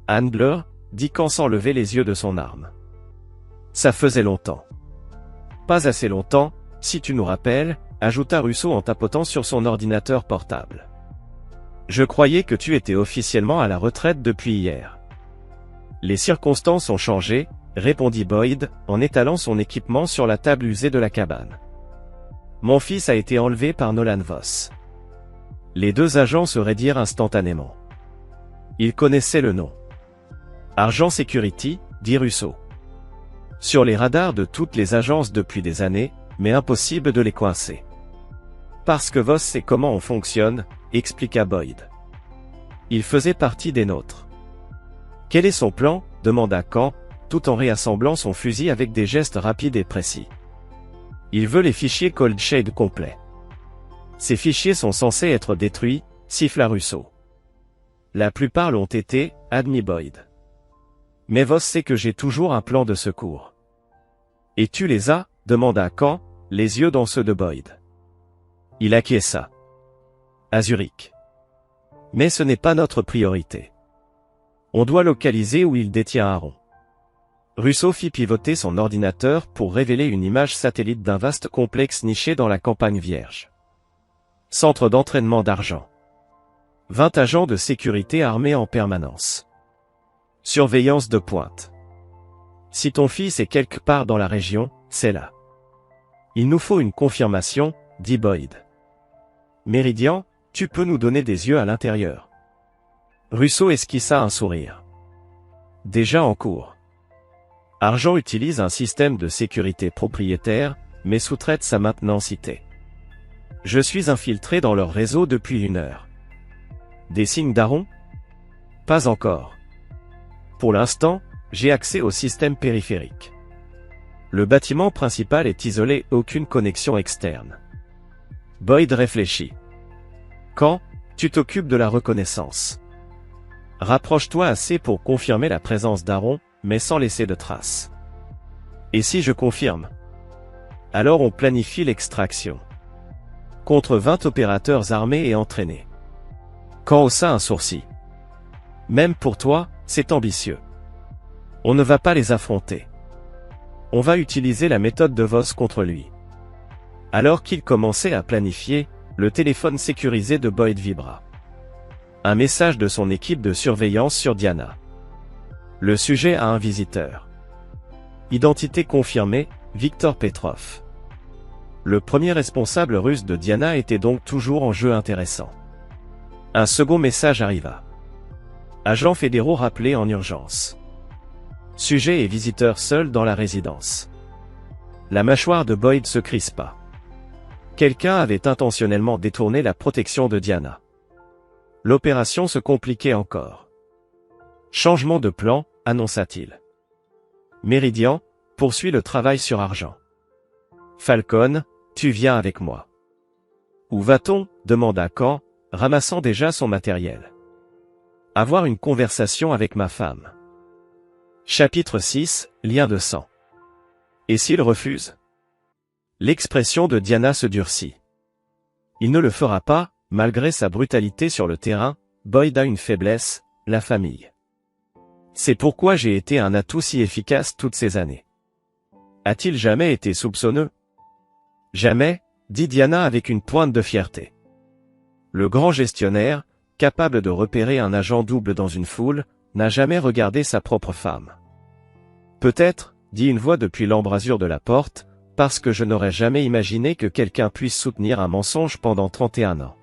Handler, dit Camp sans lever les yeux de son arme. Ça faisait longtemps. Pas assez longtemps, si tu nous rappelles, ajouta Russo en tapotant sur son ordinateur portable. Je croyais que tu étais officiellement à la retraite depuis hier. Les circonstances ont changé, répondit Boyd, en étalant son équipement sur la table usée de la cabane. Mon fils a été enlevé par Nolan Voss. Les 2 agents se raidirent instantanément. Ils connaissaient le nom. Argent Security, dit Russo. Sur les radars de toutes les agences depuis des années, mais impossible de les coincer. Parce que Voss sait comment on fonctionne, expliqua Boyd. Il faisait partie des nôtres. Quel est son plan? Demanda Camp, tout en réassemblant son fusil avec des gestes rapides et précis. Il veut les fichiers Cold Shade complets. Ces fichiers sont censés être détruits, siffla Russo. La plupart l'ont été, admit Boyd. Mais Voss sait que j'ai toujours un plan de secours. Et tu les as? Demanda Camp, les yeux dans ceux de Boyd. Il acquiesça. À Zurich. Mais ce n'est pas notre priorité. On doit localiser où il détient Aaron. Russo fit pivoter son ordinateur pour révéler une image satellite d'un vaste complexe niché dans la campagne vierge. Centre d'entraînement d'argent. 20 agents de sécurité armés en permanence. Surveillance de pointe. Si ton fils est quelque part dans la région, c'est là. Il nous faut une confirmation, dit Boyd. Meridian, tu peux nous donner des yeux à l'intérieur. Russo esquissa un sourire. Déjà en cours. Argent utilise un système de sécurité propriétaire, mais sous-traite sa maintenancité. Je suis infiltré dans leur réseau depuis 1 heure. Des signes d'Aaron? Pas encore. Pour l'instant, j'ai accès au système périphérique. Le bâtiment principal est isolé, aucune connexion externe. Boyd réfléchit. Quand tu t'occupes de la reconnaissance. Rapproche-toi assez pour confirmer la présence d'Aaron, mais sans laisser de traces. Et si je confirme? Alors on planifie l'extraction. Contre 20 opérateurs armés et entraînés. Camp haussa un sourcil. Même pour toi, c'est ambitieux. On ne va pas les affronter. On va utiliser la méthode de Voss contre lui. Alors qu'il commençait à planifier, le téléphone sécurisé de Boyd vibra. Un message de son équipe de surveillance sur Diana. Le sujet a un visiteur. Identité confirmée, Viktor Petrov. Le premier responsable russe de Diana était donc toujours en jeu intéressant. Un second message arriva. Agents fédéraux rappelés en urgence. Sujet et visiteur seuls dans la résidence. La mâchoire de Boyd se crispa. Quelqu'un avait intentionnellement détourné la protection de Diana. L'opération se compliquait encore. Changement de plan, annonça-t-il. Méridian, poursuit le travail sur Argent. Falcon, tu viens avec moi. Où va-t-on? Demanda Khan, ramassant déjà son matériel. Avoir une conversation avec ma femme. Chapitre 6, lien de sang. Et s'il refuse? L'expression de Diana se durcit. Il ne le fera pas, malgré sa brutalité sur le terrain. Boyd a une faiblesse, la famille. C'est pourquoi j'ai été un atout si efficace toutes ces années. A-t-il jamais été soupçonneux? Jamais, dit Diana avec une pointe de fierté. Le grand gestionnaire, capable de repérer un agent double dans une foule, n'a jamais regardé sa propre femme. Peut-être, dit une voix depuis l'embrasure de la porte, parce que je n'aurais jamais imaginé que quelqu'un puisse soutenir un mensonge pendant 31 ans.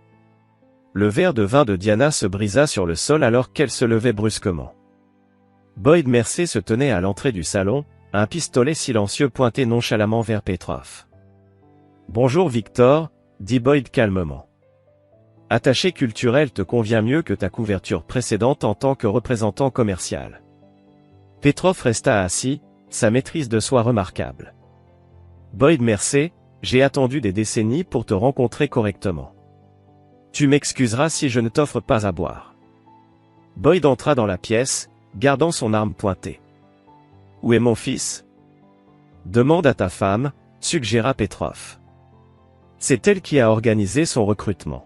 Le verre de vin de Diana se brisa sur le sol alors qu'elle se levait brusquement. Boyd Mercer se tenait à l'entrée du salon, un pistolet silencieux pointé nonchalamment vers Petrov. « Bonjour Victor, dit Boyd calmement. Attaché culturel te convient mieux que ta couverture précédente en tant que représentant commercial. » Petrov resta assis, sa maîtrise de soi remarquable. « Boyd Mercer, j'ai attendu des décennies pour te rencontrer correctement. Tu m'excuseras si je ne t'offre pas à boire. » Boyd entra dans la pièce, gardant son arme pointée. « Où est mon fils? » Demande à ta femme, suggéra Petrov. C'est elle qui a organisé son recrutement.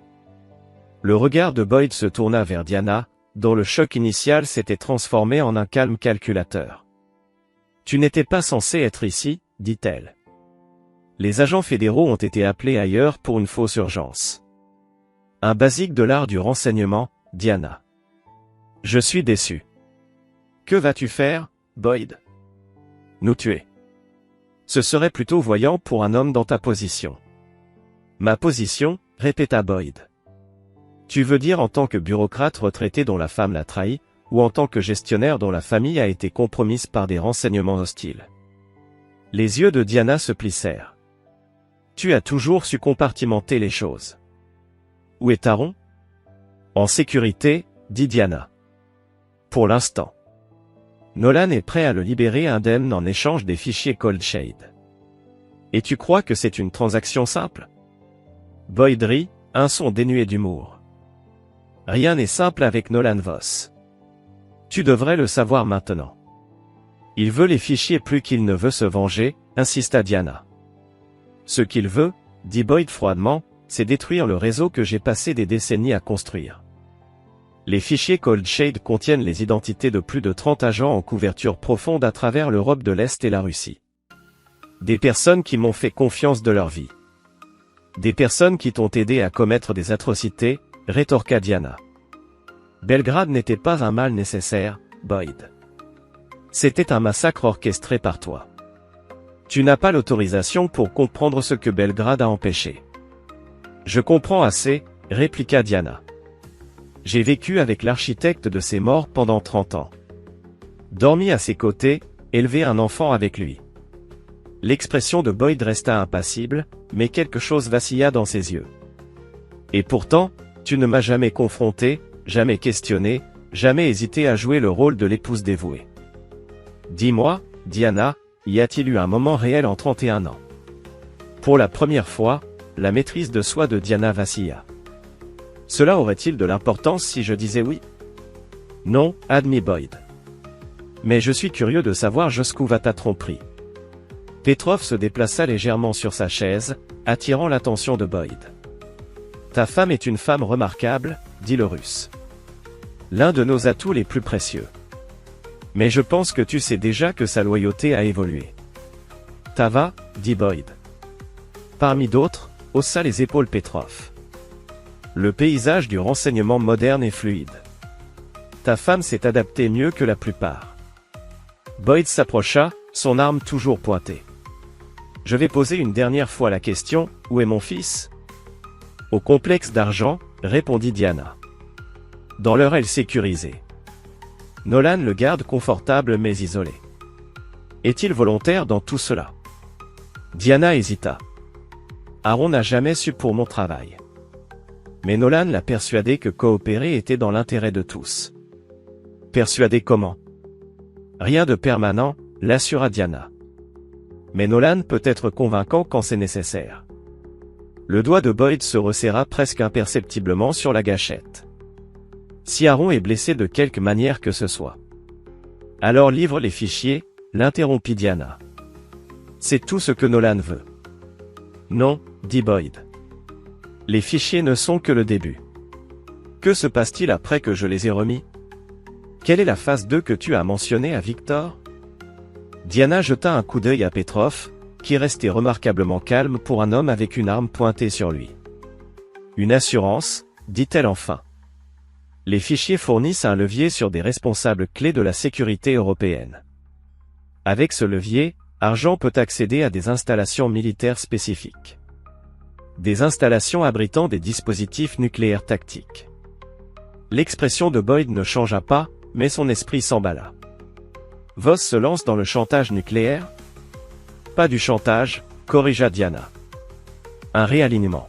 Le regard de Boyd se tourna vers Diana, dont le choc initial s'était transformé en un calme calculateur. « Tu n'étais pas censé être ici, dit-elle. Les agents fédéraux ont été appelés ailleurs pour une fausse urgence. Un basique de l'art du renseignement, Diana. Je suis déçu. Que vas-tu faire, Boyd? Nous tuer. Ce serait plutôt voyant pour un homme dans ta position. Ma position, répéta Boyd. Tu veux dire en tant que bureaucrate retraité dont la femme l'a trahi, ou en tant que gestionnaire dont la famille a été compromise par des renseignements hostiles? Les yeux de Diana se plissèrent. Tu as toujours su compartimenter les choses. Où est Taron? En sécurité, dit Diana. Pour l'instant. Nolan est prêt à le libérer indemne en échange des fichiers Cold Shade. Et tu crois que c'est une transaction simple? Boyd rit, un son dénué d'humour. Rien n'est simple avec Nolan Voss. Tu devrais le savoir maintenant. Il veut les fichiers plus qu'il ne veut se venger, insista Diana. Ce qu'il veut, dit Boyd froidement, c'est détruire le réseau que j'ai passé des décennies à construire. Les fichiers Cold Shade contiennent les identités de plus de 30 agents en couverture profonde à travers l'Europe de l'Est et la Russie. Des personnes qui m'ont fait confiance de leur vie. Des personnes qui t'ont aidé à commettre des atrocités, rétorqua Diana. Belgrade n'était pas un mal nécessaire, Boyd. C'était un massacre orchestré par toi. Tu n'as pas l'autorisation pour comprendre ce que Belgrade a empêché. Je comprends assez, répliqua Diana. J'ai vécu avec l'architecte de ses morts pendant 30 ans. Dormi à ses côtés, élevé un enfant avec lui. L'expression de Boyd resta impassible, mais quelque chose vacilla dans ses yeux. Et pourtant, tu ne m'as jamais confronté, jamais questionné, jamais hésité à jouer le rôle de l'épouse dévouée. Dis-moi, Diana, y a-t-il eu un moment réel en 31 ans? Pour la première fois, la maîtrise de soi de Diana vacilla. Cela aurait-il de l'importance si je disais oui? Non, admit Boyd. Mais je suis curieux de savoir jusqu'où va ta tromperie. Petrov se déplaça légèrement sur sa chaise, attirant l'attention de Boyd. Ta femme est une femme remarquable, dit le Russe. L'un de nos atouts les plus précieux. Mais je pense que tu sais déjà que sa loyauté a évolué. Tava, dit Boyd. Parmi d'autres, haussa les épaules Petrov. Le paysage du renseignement moderne est fluide. Ta femme s'est adaptée mieux que la plupart. Boyd s'approcha, son arme toujours pointée. Je vais poser une dernière fois la question, où est mon fils? Au complexe d'argent, répondit Diana. Dans leur aile sécurisée. Nolan le garde confortable mais isolé. Est-il volontaire dans tout cela? Diana hésita. Aaron n'a jamais su pour mon travail. Mais Nolan l'a persuadé que coopérer était dans l'intérêt de tous. Persuadé comment? Rien de permanent, l'assura Diana. Mais Nolan peut être convaincant quand c'est nécessaire. Le doigt de Boyd se resserra presque imperceptiblement sur la gâchette. Si Aaron est blessé de quelque manière que ce soit. Alors livre les fichiers, l'interrompit Diana. C'est tout ce que Nolan veut. Non, dit Boyd. Les fichiers ne sont que le début. Que se passe-t-il après que je les ai remis? Quelle est la phase 2 que tu as mentionnée à Victor? Diana jeta un coup d'œil à Petrov, qui restait remarquablement calme pour un homme avec une arme pointée sur lui. Une assurance, dit-elle enfin. Les fichiers fournissent un levier sur des responsables clés de la sécurité européenne. Avec ce levier, Argent peut accéder à des installations militaires spécifiques. Des installations abritant des dispositifs nucléaires tactiques. L'expression de Boyd ne changea pas, mais son esprit s'emballa. Voss se lance dans le chantage nucléaire? Pas du chantage, corrigea Diana. Un réalignement.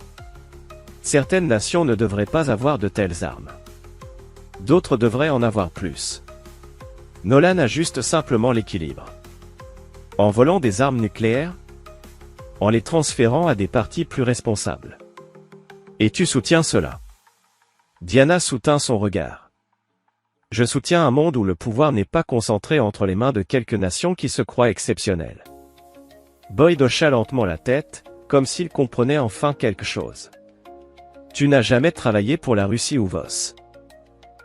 Certaines nations ne devraient pas avoir de telles armes. D'autres devraient en avoir plus. Nolan ajuste simplement l'équilibre. En volant des armes nucléaires? En les transférant à des parties plus responsables. Et tu soutiens cela? Diana soutint son regard. Je soutiens un monde où le pouvoir n'est pas concentré entre les mains de quelques nations qui se croient exceptionnelles. Boyd hocha lentement la tête, comme s'il comprenait enfin quelque chose. Tu n'as jamais travaillé pour la Russie ou Voss.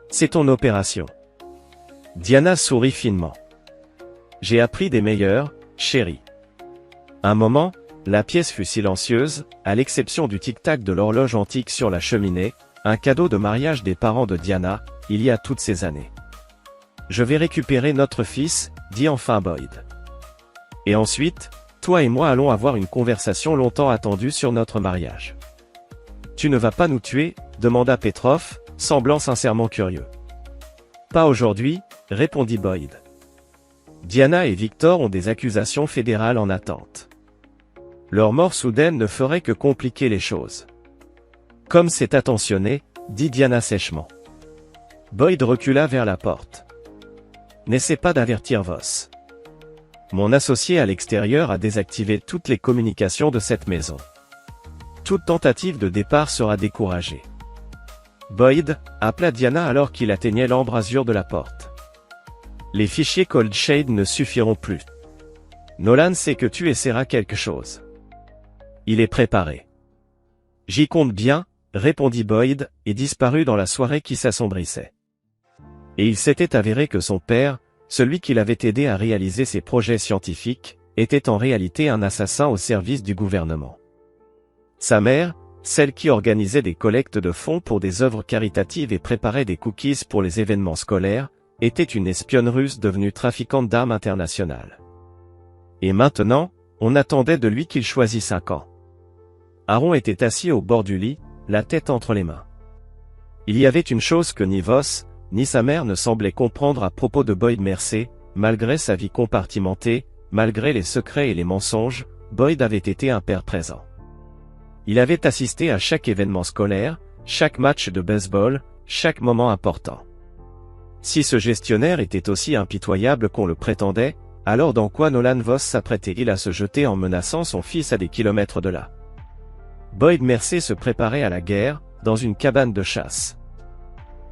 C'est ton opération. Diana sourit finement. J'ai appris des meilleurs, chérie. Un moment, la pièce fut silencieuse, à l'exception du tic-tac de l'horloge antique sur la cheminée, un cadeau de mariage des parents de Diana, il y a toutes ces années. Je vais récupérer notre fils, dit enfin Boyd. Et ensuite, toi et moi allons avoir une conversation longtemps attendue sur notre mariage. Tu ne vas pas nous tuer? Demanda Petrov, semblant sincèrement curieux. Pas aujourd'hui, répondit Boyd. Diana et Victor ont des accusations fédérales en attente. Leur mort soudaine ne ferait que compliquer les choses. Comme c'est attentionné, dit Diana sèchement. Boyd recula vers la porte. N'essaie pas d'avertir Voss. Mon associé à l'extérieur a désactivé toutes les communications de cette maison. Toute tentative de départ sera découragée. Boyd, appela Diana alors qu'il atteignait l'embrasure de la porte. Les fichiers Cold Shade ne suffiront plus. Nolan sait que tu essaieras quelque chose. Il est préparé. J'y compte bien, répondit Boyd, et disparut dans la soirée qui s'assombrissait. Et il s'était avéré que son père, celui qui l'avait aidé à réaliser ses projets scientifiques, était en réalité un assassin au service du gouvernement. Sa mère, celle qui organisait des collectes de fonds pour des œuvres caritatives et préparait des cookies pour les événements scolaires, était une espionne russe devenue trafiquante d'armes internationales. Et maintenant, on attendait de lui qu'il choisisse un camp. Aaron était assis au bord du lit, la tête entre les mains. Il y avait une chose que ni Voss, ni sa mère ne semblaient comprendre à propos de Boyd Mercer, malgré sa vie compartimentée, malgré les secrets et les mensonges, Boyd avait été un père présent. Il avait assisté à chaque événement scolaire, chaque match de baseball, chaque moment important. Si ce gestionnaire était aussi impitoyable qu'on le prétendait, alors dans quoi Nolan Voss s'apprêtait-il à se jeter en menaçant son fils à des kilomètres de là? Boyd Mercer se préparait à la guerre, dans une cabane de chasse.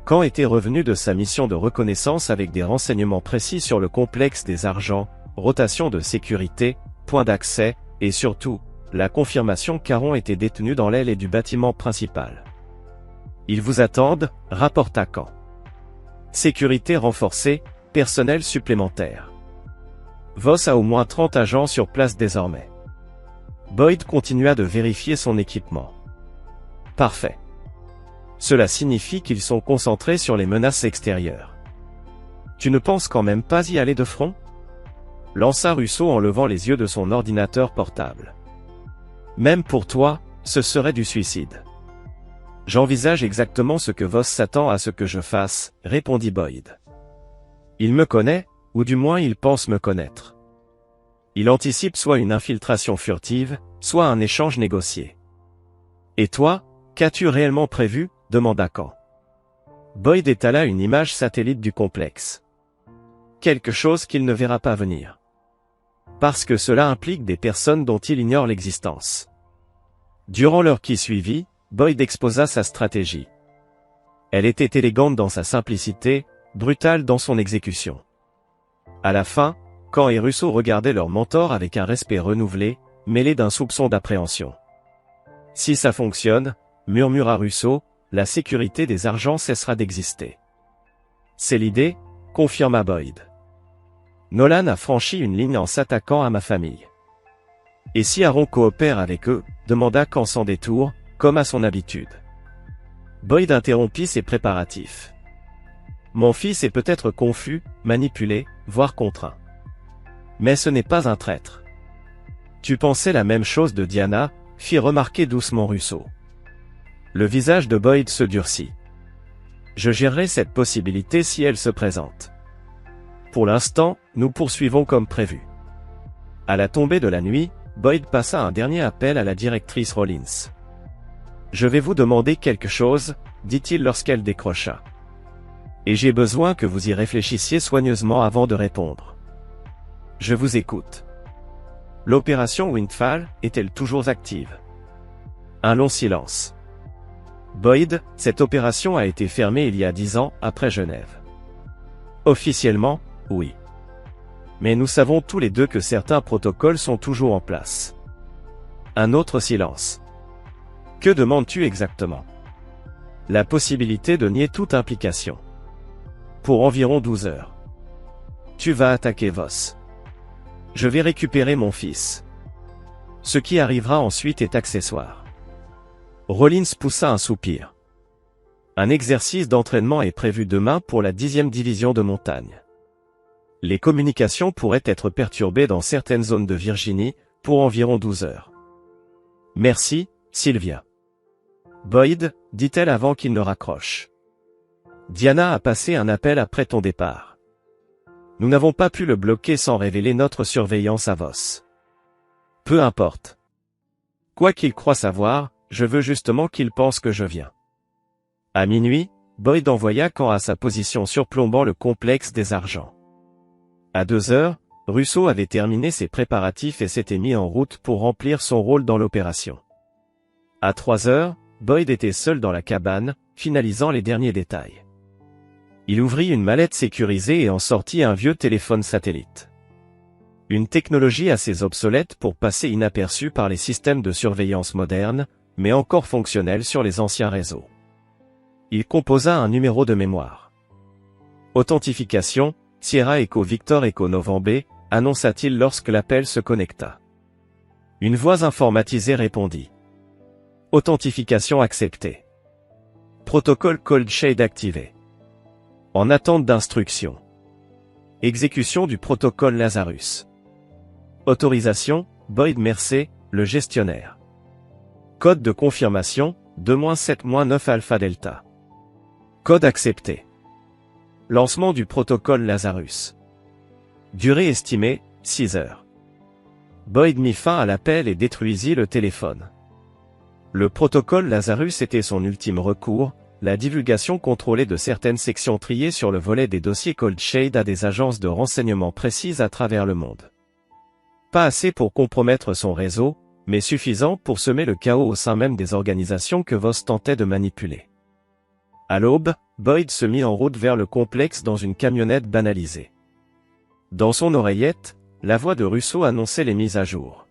Quand était revenu de sa mission de reconnaissance avec des renseignements précis sur le complexe des argents, rotation de sécurité, point d'accès, et surtout, la confirmation qu'Aaron était détenu dans l'aile du bâtiment principal. Ils vous attendent, rapporta Caen. Sécurité renforcée, personnel supplémentaire. Voss a au moins 30 agents sur place désormais. Boyd continua de vérifier son équipement. Parfait. Cela signifie qu'ils sont concentrés sur les menaces extérieures. Tu ne penses quand même pas y aller de front? Lança Russo en levant les yeux de son ordinateur portable. Même pour toi, ce serait du suicide. J'envisage exactement ce que Voss s'attend à ce que je fasse, répondit Boyd. Il me connaît, ou du moins il pense me connaître. Il anticipe soit une infiltration furtive, soit un échange négocié. Et toi, qu'as-tu réellement prévu? Demanda Khan. Boyd étala une image satellite du complexe. Quelque chose qu'il ne verra pas venir. Parce que cela implique des personnes dont il ignore l'existence. Durant l'heure qui suivit, Boyd exposa sa stratégie. Elle était élégante dans sa simplicité, brutale dans son exécution. À la fin, Khan et Russo regardaient leur mentor avec un respect renouvelé, mêlé d'un soupçon d'appréhension. Si ça fonctionne, murmura Russo, la sécurité des argents cessera d'exister. C'est l'idée, confirma Boyd. Nolan a franchi une ligne en s'attaquant à ma famille. Et si Aaron coopère avec eux, demanda Khan sans détour, comme à son habitude. Boyd interrompit ses préparatifs. Mon fils est peut-être confus, manipulé, voire contraint. Mais ce n'est pas un traître. Tu pensais la même chose de Diana, fit remarquer doucement Russo. Le visage de Boyd se durcit. Je gérerai cette possibilité si elle se présente. Pour l'instant, nous poursuivons comme prévu. À la tombée de la nuit, Boyd passa un dernier appel à la directrice Rollins. Je vais vous demander quelque chose, dit-il lorsqu'elle décrocha. Et j'ai besoin que vous y réfléchissiez soigneusement avant de répondre. Je vous écoute. L'opération Windfall est-elle toujours active? Un long silence. Boyd, cette opération a été fermée il y a 10 ans, après Genève. Officiellement, oui. Mais nous savons tous les deux que certains protocoles sont toujours en place. Un autre silence. Que demandes-tu exactement? La possibilité de nier toute implication. Pour environ 12 heures. Tu vas attaquer Voss. Je vais récupérer mon fils. Ce qui arrivera ensuite est accessoire. Rollins poussa un soupir. Un exercice d'entraînement est prévu demain pour la 10e division de montagne. Les communications pourraient être perturbées dans certaines zones de Virginie, pour environ 12 heures. Merci, Sylvia. Boyd, dit-elle avant qu'il ne raccroche. Diana a passé un appel après ton départ. Nous n'avons pas pu le bloquer sans révéler notre surveillance à Voss. Peu importe. Quoi qu'il croie savoir, je veux justement qu'il pense que je viens. À minuit, Boyd envoya Khan à sa position surplombant le complexe des argents. À 2 heures, Russo avait terminé ses préparatifs et s'était mis en route pour remplir son rôle dans l'opération. À 3 heures, Boyd était seul dans la cabane, finalisant les derniers détails. Il ouvrit une mallette sécurisée et en sortit un vieux téléphone satellite. Une technologie assez obsolète pour passer inaperçue par les systèmes de surveillance modernes, mais encore fonctionnelle sur les anciens réseaux. Il composa un numéro de mémoire. Authentification, Sierra Echo Victor Echo November, annonça-t-il lorsque l'appel se connecta. Une voix informatisée répondit. Authentification acceptée. Protocole Cold Shade activé. En attente d'instruction. Exécution du protocole Lazarus. Autorisation, Boyd Mercer, le gestionnaire. Code de confirmation, 2-7-9 Alpha Delta. Code accepté. Lancement du protocole Lazarus. Durée estimée, 6 heures. Boyd mit fin à l'appel et détruisit le téléphone. Le protocole Lazarus était son ultime recours, la divulgation contrôlée de certaines sections triées sur le volet des dossiers Cold Shade à des agences de renseignement précises à travers le monde. Pas assez pour compromettre son réseau, mais suffisant pour semer le chaos au sein même des organisations que Voss tentait de manipuler. À l'aube, Boyd se mit en route vers le complexe dans une camionnette banalisée. Dans son oreillette, la voix de Russo annonçait les mises à jour.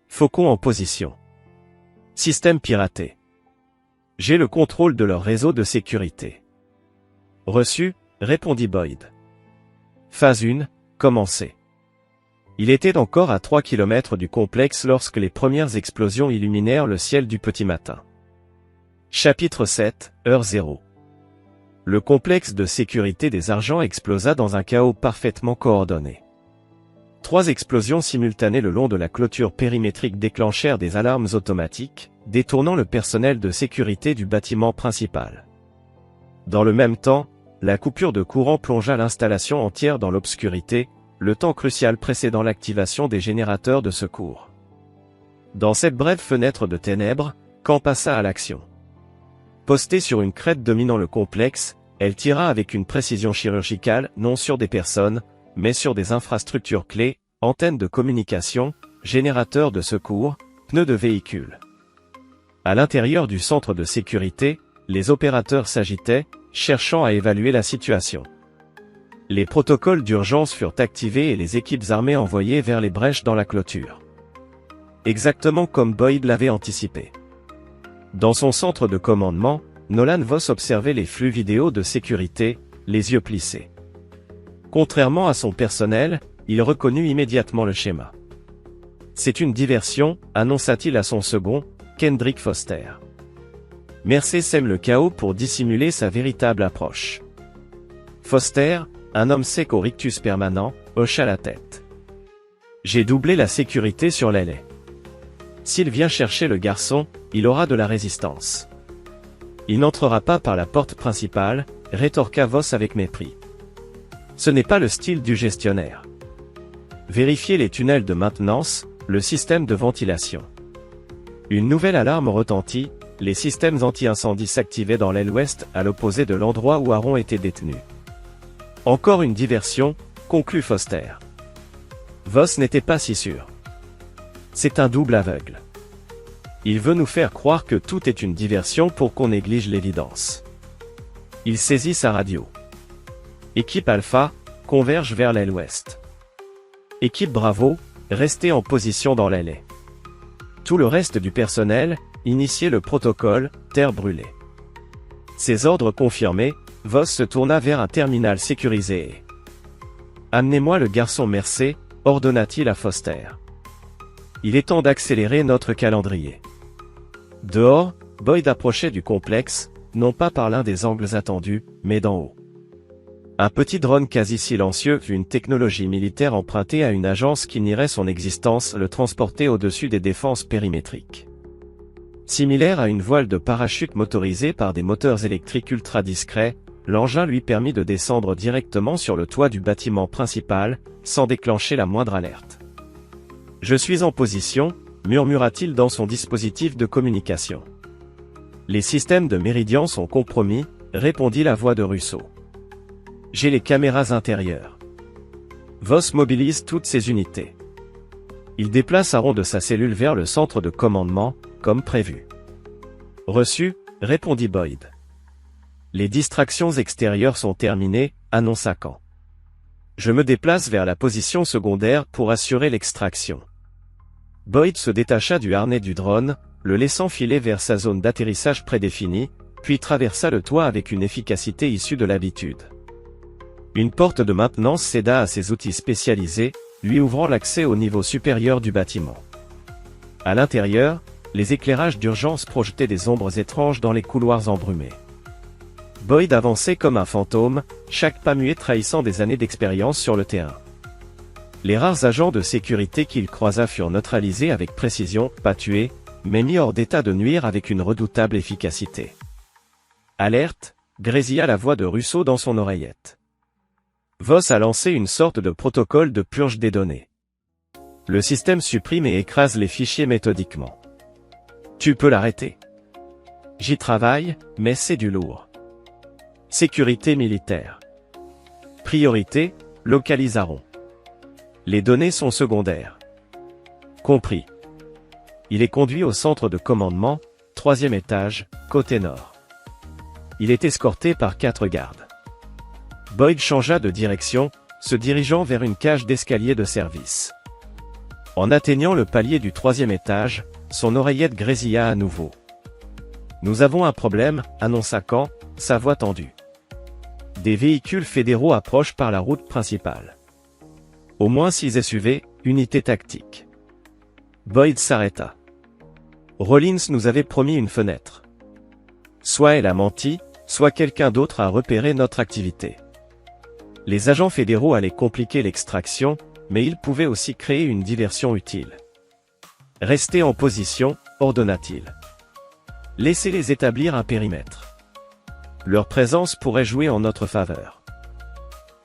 Faucon en position. Système piraté. J'ai le contrôle de leur réseau de sécurité. Reçu, répondit Boyd. Phase 1, commencée. Il était encore à 3 km du complexe lorsque les premières explosions illuminèrent le ciel du petit matin. Chapitre 7, heure 0. Le complexe de sécurité des Argents explosa dans un chaos parfaitement coordonné. 3 explosions simultanées le long de la clôture périmétrique déclenchèrent des alarmes automatiques, détournant le personnel de sécurité du bâtiment principal. Dans le même temps, la coupure de courant plongea l'installation entière dans l'obscurité, le temps crucial précédant l'activation des générateurs de secours. Dans cette brève fenêtre de ténèbres, Khan passa à l'action. Postée sur une crête dominant le complexe, elle tira avec une précision chirurgicale non sur des personnes, mais sur des infrastructures clés, antennes de communication, générateurs de secours, pneus de véhicules. À l'intérieur du centre de sécurité, les opérateurs s'agitaient, cherchant à évaluer la situation. Les protocoles d'urgence furent activés et les équipes armées envoyées vers les brèches dans la clôture. Exactement comme Boyd l'avait anticipé. Dans son centre de commandement, Nolan Voss observait les flux vidéo de sécurité, les yeux plissés. Contrairement à son personnel, il reconnut immédiatement le schéma. « C'est une diversion », annonça-t-il à son second, Kendrick Foster. Mercer sème le chaos pour dissimuler sa véritable approche. Foster, un homme sec au rictus permanent, hocha la tête. « J'ai doublé la sécurité sur l'ailée. S'il vient chercher le garçon, il aura de la résistance. » « Il n'entrera pas par la porte principale, » rétorqua Voss avec mépris. « Ce n'est pas le style du gestionnaire. Vérifiez les tunnels de maintenance, le système de ventilation. » Une nouvelle alarme retentit, les systèmes anti-incendie s'activaient dans l'aile ouest à l'opposé de l'endroit où Aaron était détenu. « Encore une diversion, » conclut Foster. Voss n'était pas si sûr. « C'est un double aveugle. Il veut nous faire croire que tout est une diversion pour qu'on néglige l'évidence. » Il saisit sa radio. « Équipe Alpha, converge vers l'aile ouest. Équipe Bravo, restez en position dans l'aile. Tout le reste du personnel, initiez le protocole, terre brûlée. » Ses ordres confirmés, Voss se tourna vers un terminal sécurisé et « Amenez-moi le garçon Mercer », ordonna-t-il à Foster. « Il est temps d'accélérer notre calendrier. » Dehors, Boyd approchait du complexe, non pas par l'un des angles attendus, mais d'en haut. Un petit drone quasi silencieux, une technologie militaire empruntée à une agence qui nierait son existence, le transportait au-dessus des défenses périmétriques. Similaire à une voile de parachute motorisée par des moteurs électriques ultra discrets, l'engin lui permit de descendre directement sur le toit du bâtiment principal, sans déclencher la moindre alerte. « Je suis en position », murmura-t-il dans son dispositif de communication. « Les systèmes de Méridian sont compromis », répondit la voix de Russo. « J'ai les caméras intérieures. » Voss mobilise toutes ses unités. Il déplace Aaron de sa cellule vers le centre de commandement, comme prévu. « Reçu », répondit Boyd. « Les distractions extérieures sont terminées », annonça Khan. « Je me déplace vers la position secondaire pour assurer l'extraction. » Boyd se détacha du harnais du drone, le laissant filer vers sa zone d'atterrissage prédéfinie, puis traversa le toit avec une efficacité issue de l'habitude. Une porte de maintenance céda à ses outils spécialisés, lui ouvrant l'accès au niveau supérieur du bâtiment. À l'intérieur, les éclairages d'urgence projetaient des ombres étranges dans les couloirs embrumés. Boyd avançait comme un fantôme, chaque pas muet trahissant des années d'expérience sur le terrain. Les rares agents de sécurité qu'il croisa furent neutralisés avec précision, pas tués, mais mis hors d'état de nuire avec une redoutable efficacité. Alerte, grésilla la voix de Russo dans son oreillette. Voss a lancé une sorte de protocole de purge des données. Le système supprime et écrase les fichiers méthodiquement. Tu peux l'arrêter. J'y travaille, mais c'est du lourd. Sécurité militaire. Priorité, localise Aaron. Les données sont secondaires. Compris. Il est conduit au centre de commandement, 3e étage, côté nord. Il est escorté par 4 gardes. Boyd changea de direction, se dirigeant vers une cage d'escalier de service. En atteignant le palier du 3e étage, son oreillette grésilla à nouveau. « Nous avons un problème », annonça Khan, sa voix tendue. Des véhicules fédéraux approchent par la route principale. Au moins 6 SUV, unité tactique. Boyd s'arrêta. Rollins nous avait promis une fenêtre. Soit elle a menti, soit quelqu'un d'autre a repéré notre activité. Les agents fédéraux allaient compliquer l'extraction, mais ils pouvaient aussi créer une diversion utile. Restez en position, ordonna-t-il. Laissez-les établir un périmètre. Leur présence pourrait jouer en notre faveur.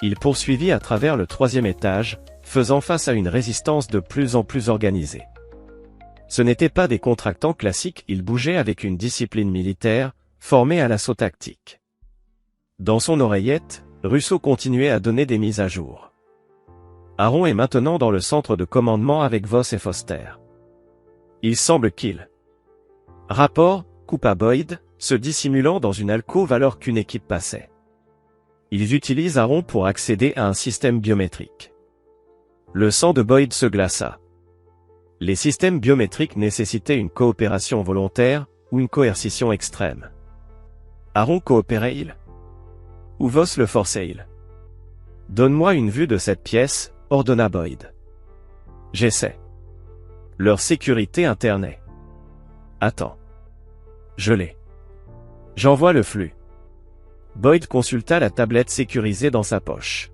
Il poursuivit à travers le 3e étage, faisant face à une résistance de plus en plus organisée. Ce n'étaient pas des contractants classiques, ils bougeaient avec une discipline militaire, formée à l'assaut tactique. Dans son oreillette, Russo continuait à donner des mises à jour. Aaron est maintenant dans le centre de commandement avec Voss et Foster. Il semble qu'il... Rapport, coupa Boyd, se dissimulant dans une alcôve alors qu'une équipe passait. Ils utilisent Aaron pour accéder à un système biométrique. Le sang de Boyd se glaça. Les systèmes biométriques nécessitaient une coopération volontaire, ou une coercition extrême. Aaron coopérait-il? Ou Voss le forçait-il? Donne-moi une vue de cette pièce, ordonna Boyd. J'essaie. Leur sécurité interne. Attends. Je l'ai. J'envoie le flux. Boyd consulta la tablette sécurisée dans sa poche.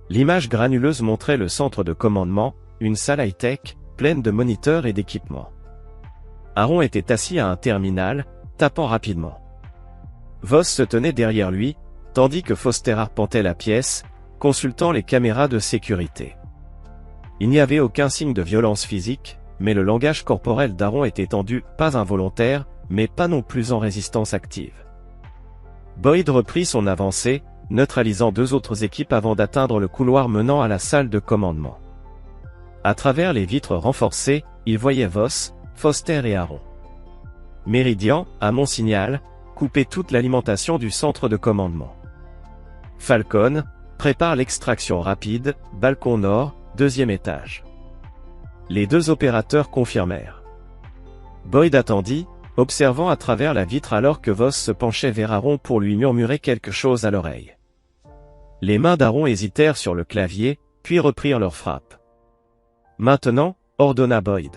L'image granuleuse montrait le centre de commandement, une salle high-tech, pleine de moniteurs et d'équipements. Aaron était assis à un terminal, tapant rapidement. Voss se tenait derrière lui, tandis que Foster arpentait la pièce, consultant les caméras de sécurité. Il n'y avait aucun signe de violence physique, mais le langage corporel d'Aaron était tendu, pas involontaire, mais pas non plus en résistance active. Boyd reprit son avancée, neutralisant 2 autres équipes avant d'atteindre le couloir menant à la salle de commandement. À travers les vitres renforcées, il voyait Voss, Foster et Aaron. Méridian, à mon signal, coupait toute l'alimentation du centre de commandement. Falcon, prépare l'extraction rapide, balcon nord, 2e étage. Les 2 opérateurs confirmèrent. Boyd attendit, observant à travers la vitre alors que Voss se penchait vers Aaron pour lui murmurer quelque chose à l'oreille. Les mains d'Aaron hésitèrent sur le clavier, puis reprirent leur frappe. Maintenant, ordonna Boyd.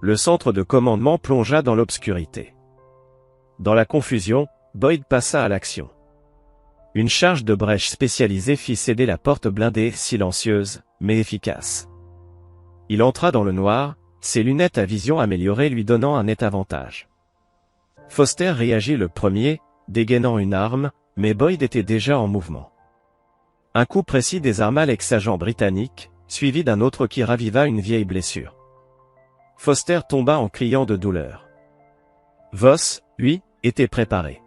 Le centre de commandement plongea dans l'obscurité. Dans la confusion, Boyd passa à l'action. Une charge de brèche spécialisée fit céder la porte blindée, silencieuse, mais efficace. Il entra dans le noir, ses lunettes à vision améliorée lui donnant un net avantage. Foster réagit le premier, dégainant une arme, mais Boyd était déjà en mouvement. Un coup précis désarma l'ex-agent britannique, suivi d'un autre qui raviva une vieille blessure. Foster tomba en criant de douleur. Voss, lui, était préparé.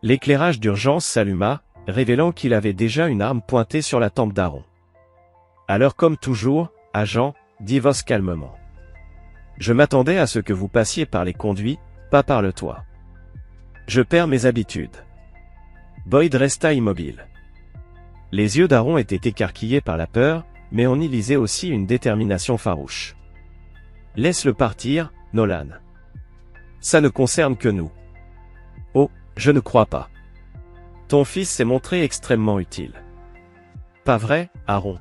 L'éclairage d'urgence s'alluma, révélant qu'il avait déjà une arme pointée sur la tempe d'Aaron. Alors comme toujours, agent, dit Voss calmement. Je m'attendais à ce que vous passiez par les conduits, pas par le toit. Je perds mes habitudes. Boyd resta immobile. Les yeux d'Aaron étaient écarquillés par la peur, mais on y lisait aussi une détermination farouche. Laisse-le partir, Nolan. Ça ne concerne que nous. Oh, je ne crois pas. Ton fils s'est montré extrêmement utile. Pas vrai, Aaron?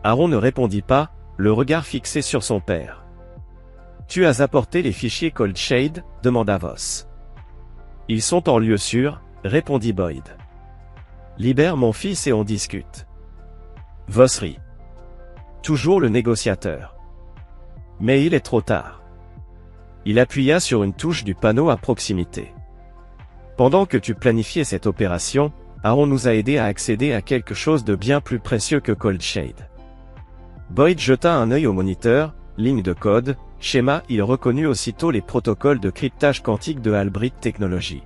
Aaron ne répondit pas, le regard fixé sur son père. Tu as apporté les fichiers Cold Shade, demanda Voss. Ils sont en lieu sûr, répondit Boyd. Libère mon fils et on discute. Voss rit. Toujours le négociateur. Mais il est trop tard. Il appuya sur une touche du panneau à proximité. Pendant que tu planifiais cette opération, Aaron nous a aidés à accéder à quelque chose de bien plus précieux que Cold Shade. Boyd jeta un œil au moniteur, ligne de code, schéma, il reconnut aussitôt les protocoles de cryptage quantique de Albrit Technologies.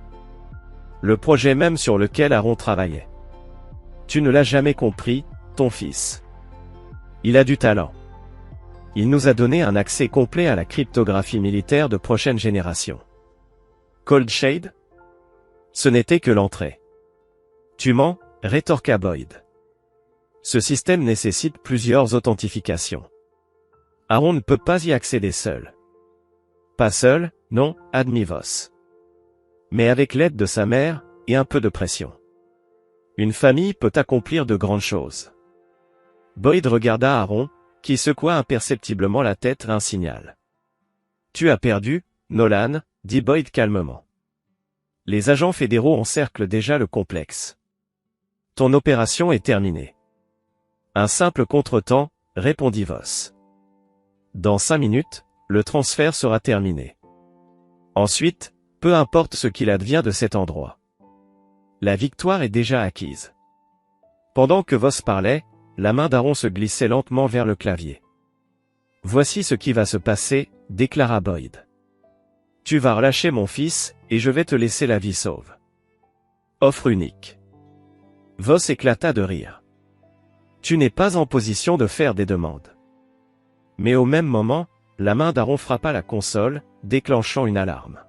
Le projet même sur lequel Aaron travaillait. Tu ne l'as jamais compris, ton fils. Il a du talent. Il nous a donné un accès complet à la cryptographie militaire de prochaine génération. Cold Shade? Ce n'était que l'entrée. Tu mens, rétorqua Boyd. Ce système nécessite plusieurs authentifications. Aaron ne peut pas y accéder seul. Pas seul, non, admit Voss. Mais avec l'aide de sa mère, et un peu de pression. Une famille peut accomplir de grandes choses. Boyd regarda Aaron, qui secoua imperceptiblement la tête un signal. Tu as perdu, Nolan, dit Boyd calmement. Les agents fédéraux encerclent déjà le complexe. Ton opération est terminée. Un simple contretemps, répondit Voss. Dans 5 minutes, le transfert sera terminé. Ensuite, peu importe ce qu'il advient de cet endroit. La victoire est déjà acquise. Pendant que Voss parlait, la main d'Aaron se glissait lentement vers le clavier. Voici ce qui va se passer, déclara Boyd. Tu vas relâcher mon fils, et je vais te laisser la vie sauve. Offre unique. Voss éclata de rire. Tu n'es pas en position de faire des demandes. Mais au même moment, la main d'Aaron frappa la console, déclenchant une alarme.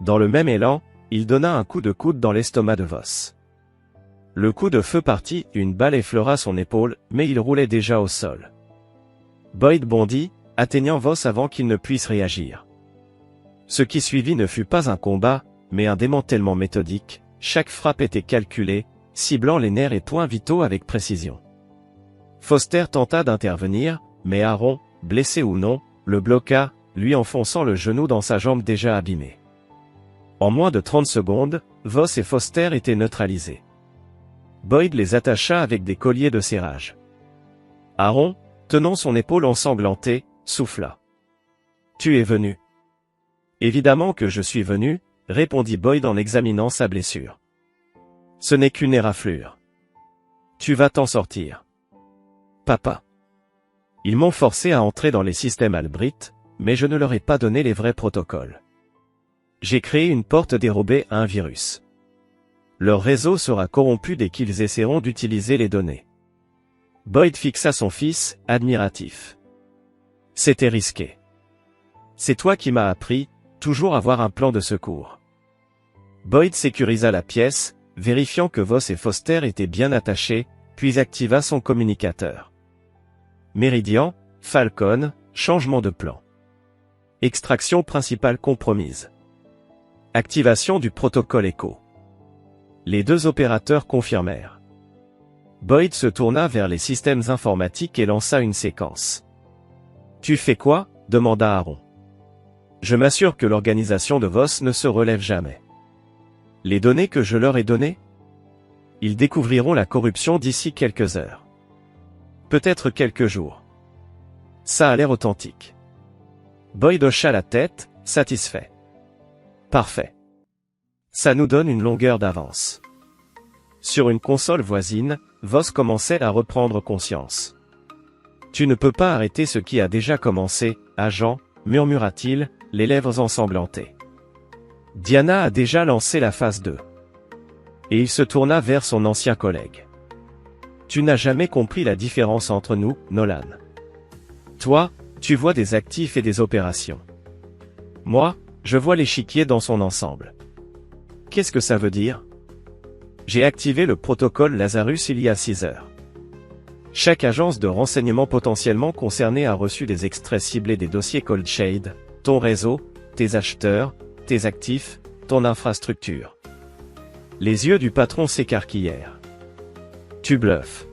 Dans le même élan, il donna un coup de coude dans l'estomac de Voss. Le coup de feu partit, une balle effleura son épaule, mais il roulait déjà au sol. Boyd bondit, atteignant Voss avant qu'il ne puisse réagir. Ce qui suivit ne fut pas un combat, mais un démantèlement méthodique, chaque frappe était calculée, ciblant les nerfs et points vitaux avec précision. Foster tenta d'intervenir, mais Aaron, blessé ou non, le bloqua, lui enfonçant le genou dans sa jambe déjà abîmée. En moins de 30 secondes, Voss et Foster étaient neutralisés. Boyd les attacha avec des colliers de serrage. Aaron, tenant son épaule ensanglantée, souffla. « Tu es venu. »« Évidemment que je suis venu, » répondit Boyd en examinant sa blessure. « Ce n'est qu'une éraflure. Tu vas t'en sortir. »« Papa. » Ils m'ont forcé à entrer dans les systèmes Albright, mais je ne leur ai pas donné les vrais protocoles. J'ai créé une porte dérobée à un virus. Leur réseau sera corrompu dès qu'ils essaieront d'utiliser les données. Boyd fixa son fils, admiratif. C'était risqué. C'est toi qui m'as appris, toujours avoir un plan de secours. Boyd sécurisa la pièce, vérifiant que Voss et Foster étaient bien attachés, puis activa son communicateur. Méridian, Falcon, changement de plan. Extraction principale compromise. Activation du protocole Echo. Les deux opérateurs confirmèrent. Boyd se tourna vers les systèmes informatiques et lança une séquence. « Tu fais quoi ?» demanda Aaron. « Je m'assure que l'organisation de Voss ne se relève jamais. Les données que je leur ai données ? Ils découvriront la corruption d'ici quelques heures. Peut-être quelques jours. Ça a l'air authentique. » Boyd hocha la tête, satisfait. Parfait. Ça nous donne une longueur d'avance. Sur une console voisine, Voss commençait à reprendre conscience. Tu ne peux pas arrêter ce qui a déjà commencé, agent, murmura-t-il, les lèvres ensanglantées. Diana a déjà lancé la phase 2. Et il se tourna vers son ancien collègue. Tu n'as jamais compris la différence entre nous, Nolan. Toi, tu vois des actifs et des opérations. Moi, je vois l'échiquier dans son ensemble. Qu'est-ce que ça veut dire ? J'ai activé le protocole Lazarus il y a 6 heures. Chaque agence de renseignement potentiellement concernée a reçu des extraits ciblés des dossiers Cold Shade, ton réseau, tes acheteurs, tes actifs, ton infrastructure. Les yeux du patron s'écarquillèrent. Tu bluffes.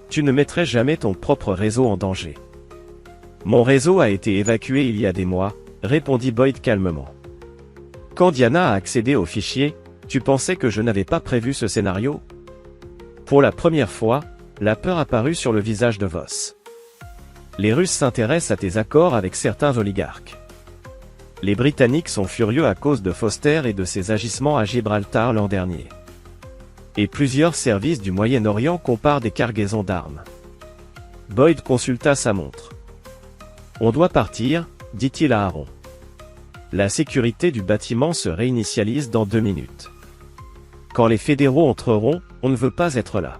Tu ne mettrais jamais ton propre réseau en danger. Mon réseau a été évacué il y a des mois, répondit Boyd calmement. Quand Diana a accédé au fichier, tu pensais que je n'avais pas prévu ce scénario ? Pour la première fois, la peur apparut sur le visage de Voss. Les Russes s'intéressent à tes accords avec certains oligarques. Les Britanniques sont furieux à cause de Foster et de ses agissements à Gibraltar l'an dernier. Et plusieurs services du Moyen-Orient comparent des cargaisons d'armes. Boyd consulta sa montre. On doit partir, dit-il à Aaron. La sécurité du bâtiment se réinitialise dans 2 minutes. Quand les fédéraux entreront, on ne veut pas être là.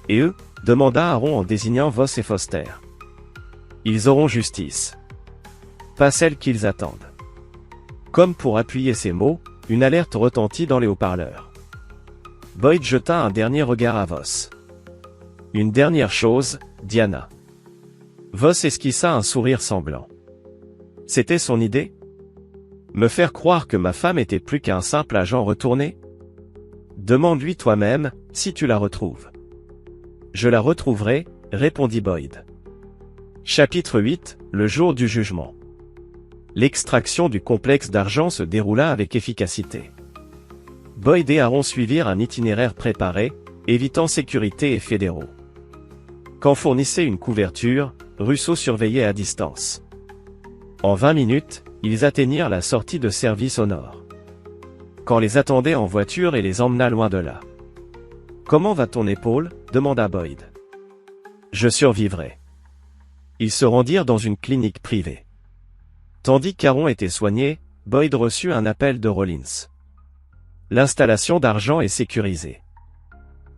Et eux ? Demanda Aaron en désignant Voss et Foster. Ils auront justice. Pas celle qu'ils attendent. Comme pour appuyer ces mots, une alerte retentit dans les haut-parleurs. Boyd jeta un dernier regard à Voss. Une dernière chose, Diana. Voss esquissa un sourire sanglant. C'était son idée ? Me faire croire que ma femme était plus qu'un simple agent retourné ? Demande-lui toi-même, si tu la retrouves. Je la retrouverai, répondit Boyd. Chapitre 8, le jour du jugement. L'extraction du complexe d'argent se déroula avec efficacité. Boyd et Aaron suivirent un itinéraire préparé, évitant sécurité et fédéraux. Quand fournissait une couverture, Russo surveillait à distance. En 20 minutes, ils atteignirent la sortie de service au nord. Quand les attendait en voiture et les emmena loin de là. « Comment va ton épaule » demanda Boyd. « Je survivrai. » Ils se rendirent dans une clinique privée. Tandis qu'Aaron était soigné, Boyd reçut un appel de Rollins. L'installation d'argent est sécurisée.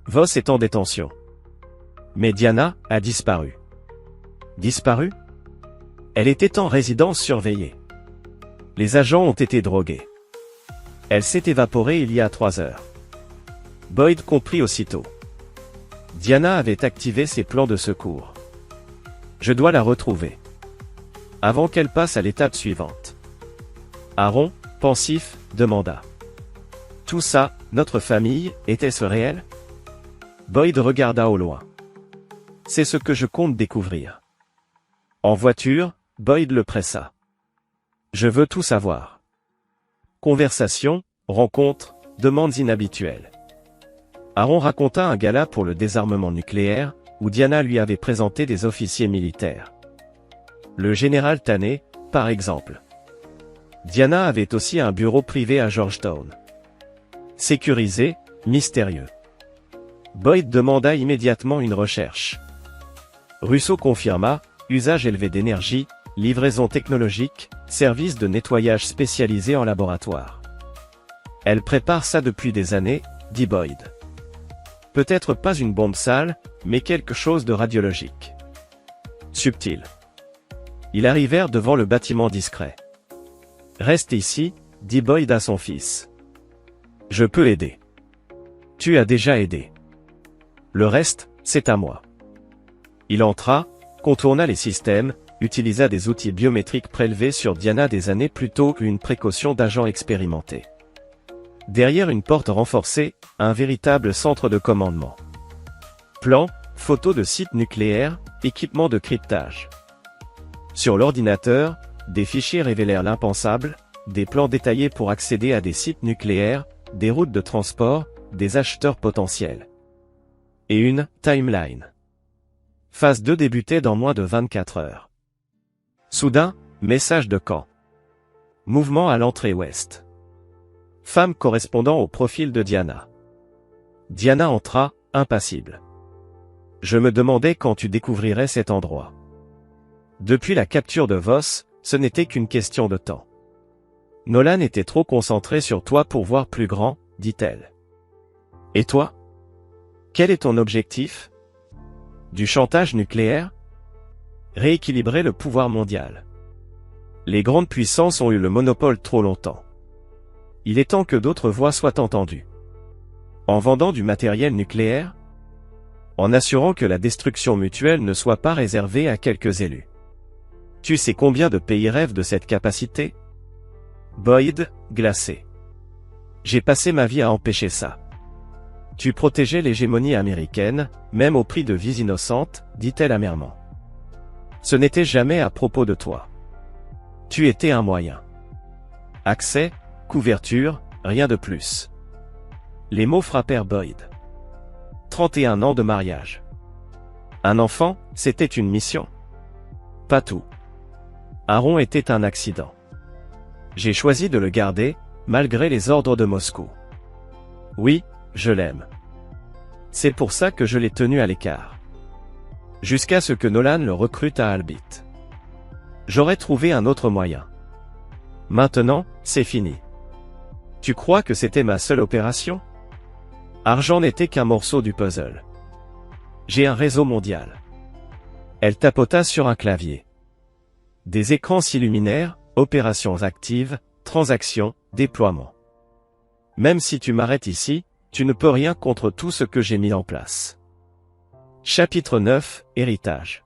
Voss est en détention. Mais Diana a disparu. Disparu? Elle était en résidence surveillée. Les agents ont été drogués. Elle s'est évaporée il y a 3 heures. Boyd comprit aussitôt. Diana avait activé ses plans de secours. Je dois la retrouver. Avant qu'elle passe à l'étape suivante. Aaron, pensif, demanda. Tout ça, notre famille, était-ce réel? Boyd regarda au loin. C'est ce que je compte découvrir. En voiture, Boyd le pressa. Je veux tout savoir. Conversation, rencontre, demandes inhabituelles. Aaron raconta un gala pour le désarmement nucléaire, où Diana lui avait présenté des officiers militaires. Le général Taney, par exemple. Diana avait aussi un bureau privé à Georgetown. Sécurisé, mystérieux. Boyd demanda immédiatement une recherche. Russo confirma, usage élevé d'énergie, livraison technologique, service de nettoyage spécialisé en laboratoire. Elle prépare ça depuis des années, dit Boyd. Peut-être pas une bombe sale, mais quelque chose de radiologique. Subtil. Ils arrivèrent devant le bâtiment discret. Reste ici, dit Boyd à son fils. Je peux aider. Tu as déjà aidé. Le reste, c'est à moi. Il entra, contourna les systèmes, utilisa des outils biométriques prélevés sur Diana des années plus tôt qu'une précaution d'agent expérimenté. Derrière une porte renforcée, un véritable centre de commandement. Plans, photos de sites nucléaires, équipements de cryptage. Sur l'ordinateur, des fichiers révélèrent l'impensable, des plans détaillés pour accéder à des sites nucléaires, des routes de transport, des acheteurs potentiels. Et une timeline. Phase 2 débutait dans moins de 24 heures. Soudain, message de camp. Mouvement à l'entrée ouest. Femme correspondant au profil de Diana. Diana entra, impassible. Je me demandais quand tu découvrirais cet endroit. Depuis la capture de Voss, ce n'était qu'une question de temps. Nolan était trop concentré sur toi pour voir plus grand, dit-elle. Et toi? Quel est ton objectif? Du chantage nucléaire? Rééquilibrer le pouvoir mondial. Les grandes puissances ont eu le monopole trop longtemps. Il est temps que d'autres voix soient entendues. En vendant du matériel nucléaire? En assurant que la destruction mutuelle ne soit pas réservée à quelques élus. Tu sais combien de pays rêvent de cette capacité? Boyd, glacé. J'ai passé ma vie à empêcher ça. Tu protégeais l'hégémonie américaine, même au prix de vies innocentes, dit-elle amèrement. Ce n'était jamais à propos de toi. Tu étais un moyen. Accès, couverture, rien de plus. Les mots frappèrent Boyd. 31 ans de mariage. Un enfant, c'était une mission. Pas tout. Aaron était un accident. J'ai choisi de le garder, malgré les ordres de Moscou. Oui, je l'aime. C'est pour ça que je l'ai tenu à l'écart. Jusqu'à ce que Nolan le recrute à Albit. J'aurais trouvé un autre moyen. Maintenant, c'est fini. Tu crois que c'était ma seule opération? Argent n'était qu'un morceau du puzzle. J'ai un réseau mondial. Elle tapota sur un clavier. Des écrans s'illuminèrent, opérations actives, transactions, déploiement. Même si tu m'arrêtes ici, tu ne peux rien contre tout ce que j'ai mis en place. Chapitre 9, Héritage.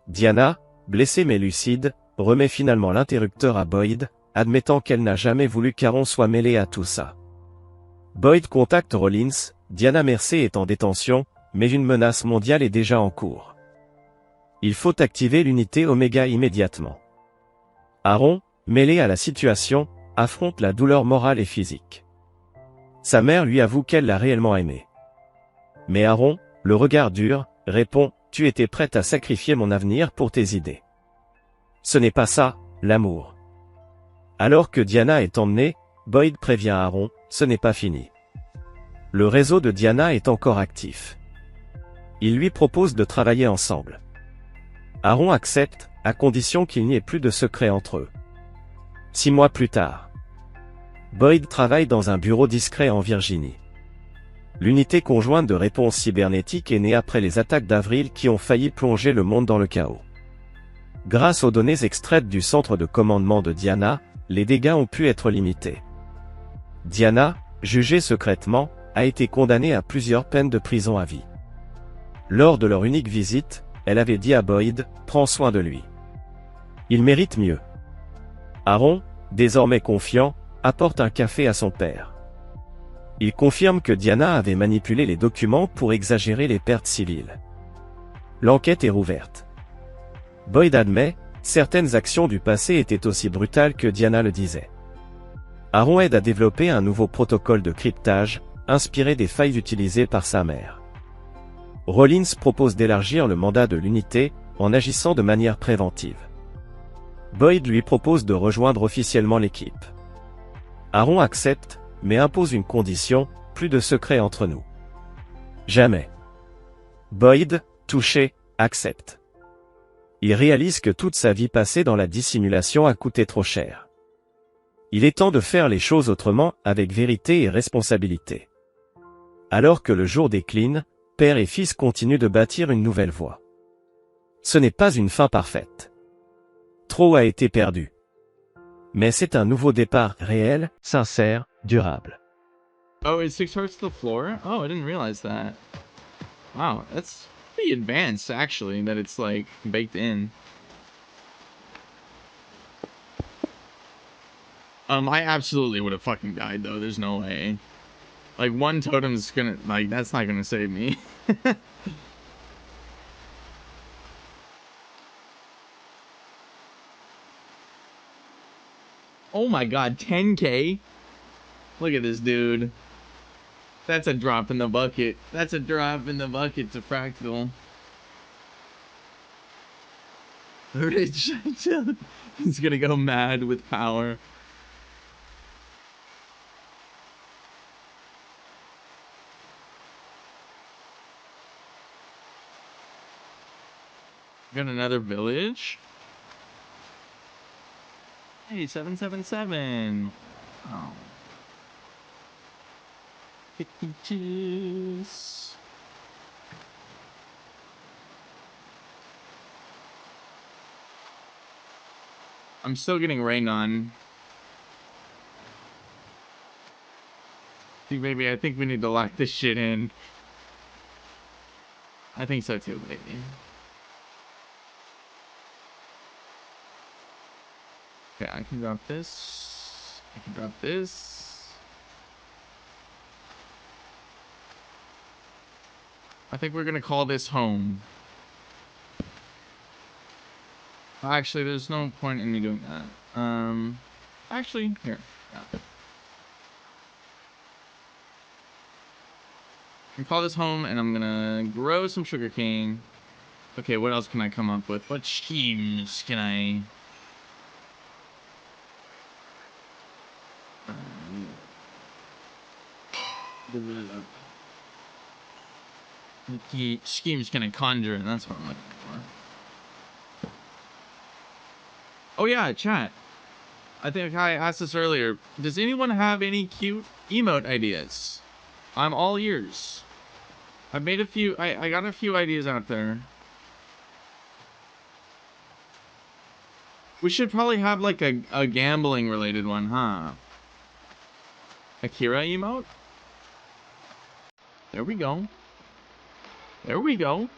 Diana, blessée mais lucide, remet finalement l'interrupteur à Boyd, admettant qu'elle n'a jamais voulu qu'Aaron soit mêlé à tout ça. Boyd contacte Rollins, Diana Mercer est en détention, mais une menace mondiale est déjà en cours. Il faut activer l'unité Oméga immédiatement. Aaron, mêlé à la situation, affronte la douleur morale et physique. Sa mère lui avoue qu'elle l'a réellement aimé. Mais Aaron, le regard dur, répond « Tu étais prête à sacrifier mon avenir pour tes idées. » Ce n'est pas ça, l'amour. Alors que Diana est emmenée, Boyd prévient Aaron, ce n'est pas fini. Le réseau de Diana est encore actif. Il lui propose de travailler ensemble. Aaron accepte, à condition qu'il n'y ait plus de secret entre eux. 6 mois plus tard, Boyd travaille dans un bureau discret en Virginie. L'unité conjointe de réponse cybernétique est née après les attaques d'avril qui ont failli plonger le monde dans le chaos. Grâce aux données extraites du centre de commandement de Diana, les dégâts ont pu être limités. Diana, jugée secrètement, a été condamnée à plusieurs peines de prison à vie. Lors de leur unique visite, elle avait dit à Boyd, « Prends soin de lui. Il mérite mieux. » Aaron, désormais confiant, apporte un café à son père. Il confirme que Diana avait manipulé les documents pour exagérer les pertes civiles. L'enquête est rouverte. Boyd admet, certaines actions du passé étaient aussi brutales que Diana le disait. Aaron aide à développer un nouveau protocole de cryptage, inspiré des failles utilisées par sa mère. Rollins propose d'élargir le mandat de l'unité, en agissant de manière préventive. Boyd lui propose de rejoindre officiellement l'équipe. Aaron accepte, mais impose une condition, plus de secrets entre nous. Jamais. Boyd, touché, accepte. Il réalise que toute sa vie passée dans la dissimulation a coûté trop cher. Il est temps de faire les choses autrement, avec vérité et responsabilité. Alors que le jour décline, père et fils continuent de bâtir une nouvelle voie. Ce n'est pas une fin parfaite. Trop a été perdu. Mais c'est un nouveau départ réel, sincère, durable. Oh, it starts to the floor? Oh, I didn't realize that. Wow, that's pretty advanced, actually, that it's, like, baked in. I absolutely would have fucking died, though. There's no way. Like, one totem's gonna, like, that's not gonna save me. Oh my god, 10k? Look at this dude. That's a drop in the bucket. That's a drop in the bucket to Fractal. Rich. He's gonna go mad with power. Got another village? Hey, 777. Oh. 52s. I'm still getting rained on. See, baby, I think we need to lock this shit in. I think so too, baby. Okay, I can drop this. I can drop this. I think we're gonna call this home. Actually, there's no point in me doing that. Actually, here. Yeah. I'm gonna call this home, and I'm gonna grow some sugarcane. Okay, what else can I come up with? What schemes can I... schemes can I conjure? That's what I'm looking for. Oh yeah, chat. I think I asked this earlier. Does anyone have any cute emote ideas? I'm all ears. I've made a few. I got a few ideas out there. We should probably have like a gambling related one, huh? Akira emote? There we go. There we go.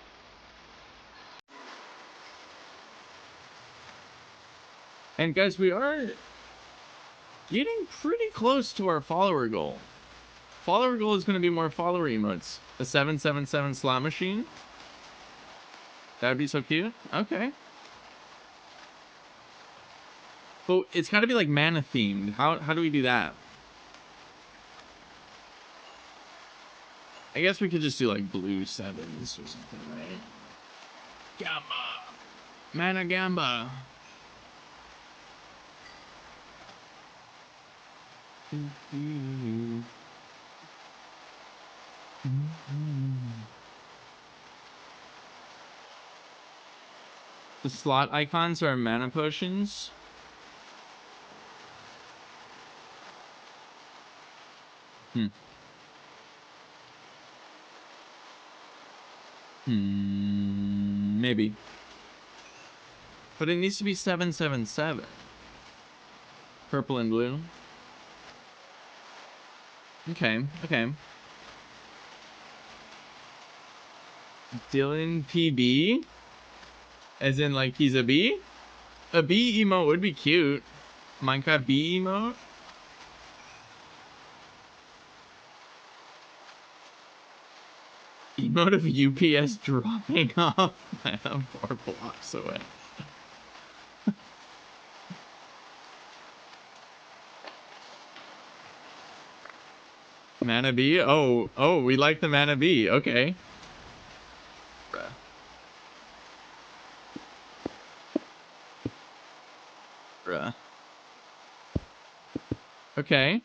And guys, we are getting pretty close to our follower goal. Follower goal is going to be more follower emotes. A 777 slot machine. That would be so cute. Okay. But it's got to be like mana themed. How do we do that? I guess we could just do like blue sevens or something, right? Gamba. Mana Gamba. The slot icons are mana potions. Maybe. But it needs to be 777. Purple and blue. Okay, okay. Dylan PB? As in, like, he's a bee? A bee emote would be cute. Minecraft bee emote? Emote of UPS dropping off. I am 4 blocks away. Mana bee? Oh, we like the mana bee. Okay. Bruh. Bruh. Okay.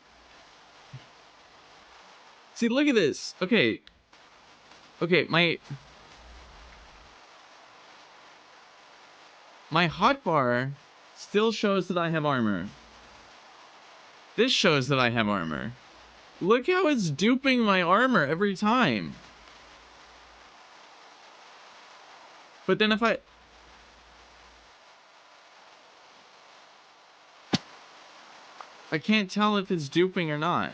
See, look at this. Okay. Okay, my hotbar still shows that I have armor. This shows that I have armor. Look how it's duping my armor every time. But then if I can't tell if it's duping or not.